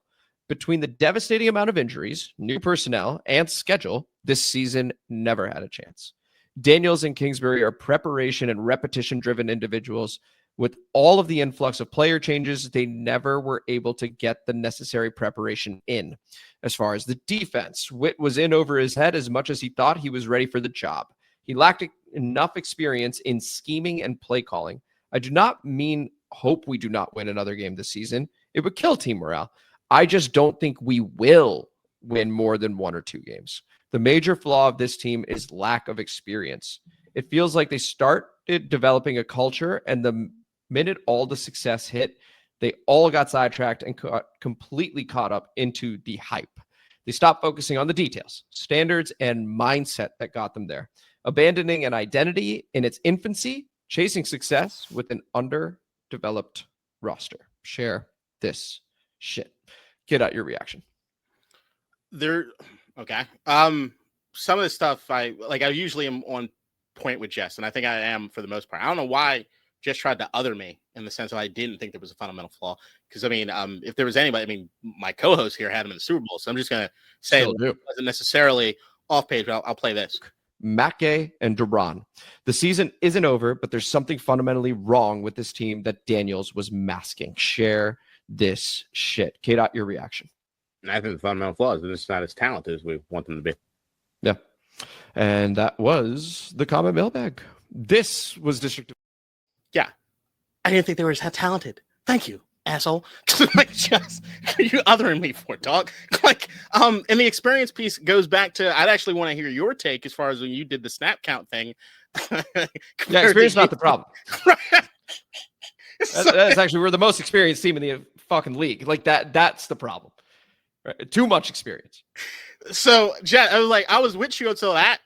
Speaker 2: Between the devastating amount of injuries, new personnel, and schedule, this season never had a chance. Daniels and Kingsbury are preparation and repetition-driven individuals. With all of the influx of player changes, they never were able to get the necessary preparation in. As far as the defense, Witt was in over his head as much as he thought he was ready for the job. He lacked enough experience in scheming and play calling. I do not mean hope we do not win another game this season. It would kill team morale. I just don't think we will win more than 1 or 2 games. The major flaw of this team is lack of experience. It feels like they started developing a culture, and the minute all the success hit, they all got sidetracked and completely caught up into the hype. They stopped focusing on the details, standards, and mindset that got them there, abandoning an identity in its infancy, chasing success with an underdeveloped roster. Share this shit. Get out your reaction.
Speaker 3: Okay. Some of the stuff I usually am on point with Jess, and I think I am for the most part. I don't know why Jess tried to other me in the sense that I didn't think there was a fundamental flaw. Because if there was anybody, my co-host here had him in the Super Bowl, so I'm just gonna say it wasn't necessarily off page. But I'll play this.
Speaker 2: Matt Gay and Duran. The season isn't over, but there's something fundamentally wrong with this team that Daniels was masking. Share this shit. KDot, your reaction.
Speaker 5: And I think the fundamental flaw is that it's not as talented as we want them to be.
Speaker 2: Yeah. And that was the comment mailbag. This was District.
Speaker 3: Yeah. I didn't think they were that talented. Thank you, asshole. Just you othering me for, dog. And the experience piece goes back to, I'd actually want to hear your take as far as when you did the snap count thing.
Speaker 2: Yeah, experience not the problem. That's actually, we're the most experienced team in the fucking league. That's the problem. Right? Too much experience.
Speaker 3: So, Jet, I was with you until that.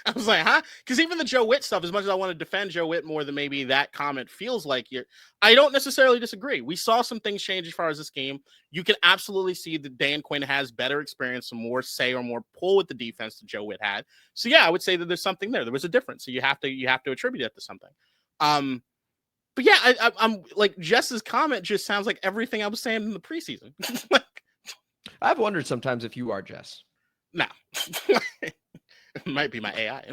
Speaker 3: I was like, huh? Because even the Joe Witt stuff, as much as I want to defend Joe Witt more than maybe that comment feels like I don't necessarily disagree. We saw some things change as far as this game. You can absolutely see that Dan Quinn has better experience, some more say or more pull with the defense that Joe Witt had. So, yeah, I would say that there's something there. There was a difference. So you have to attribute it to something. But yeah, I'm like Jess's comment just sounds like everything I was saying in the preseason.
Speaker 2: I've wondered sometimes if you are Jess.
Speaker 3: No. It might be my AI.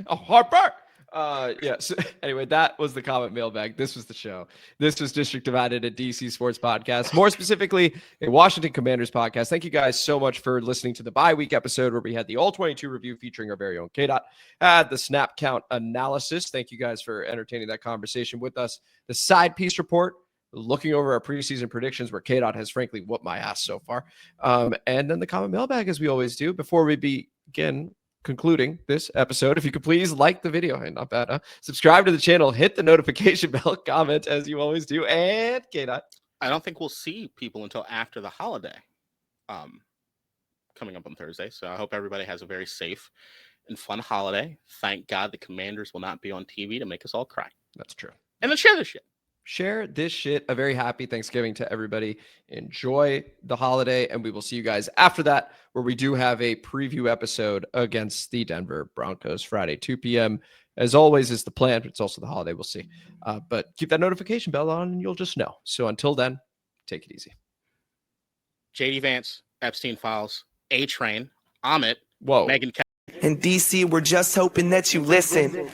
Speaker 2: Oh, Harper. So anyway, that was the comment mailbag. This was the show. This was District Divided, a DC sports podcast, more specifically a Washington Commanders podcast. Thank you guys so much for listening to the bye week episode where we had the All-22 review featuring our very own KDot, had the snap count analysis. Thank you guys for entertaining that conversation with us. The side piece report, looking over our preseason predictions where KDot has frankly whooped my ass so far. And then the comment mailbag, as we always do. Before we begin concluding this episode, if you could please like the video, hey, not bad, huh? Subscribe to the channel, hit the notification bell, comment as you always do, and KDot.
Speaker 3: I don't think we'll see people until after the holiday coming up on Thursday. So I hope everybody has a very safe and fun holiday. Thank God the Commanders will not be on TV to make us all cry.
Speaker 2: That's true.
Speaker 3: And then share this shit.
Speaker 2: Share this shit. A very happy Thanksgiving to everybody. Enjoy the holiday, and we will see you guys after that, where we do have a preview episode against the Denver Broncos Friday, 2 p.m. As always is the plan. It's also the holiday. We'll see. But keep that notification bell on, and you'll just know. So until then, take it easy.
Speaker 3: JD Vance, Epstein Files, A-Train, Amit,
Speaker 2: Whoa.
Speaker 3: Megan.
Speaker 6: In DC, we're just hoping that you listen.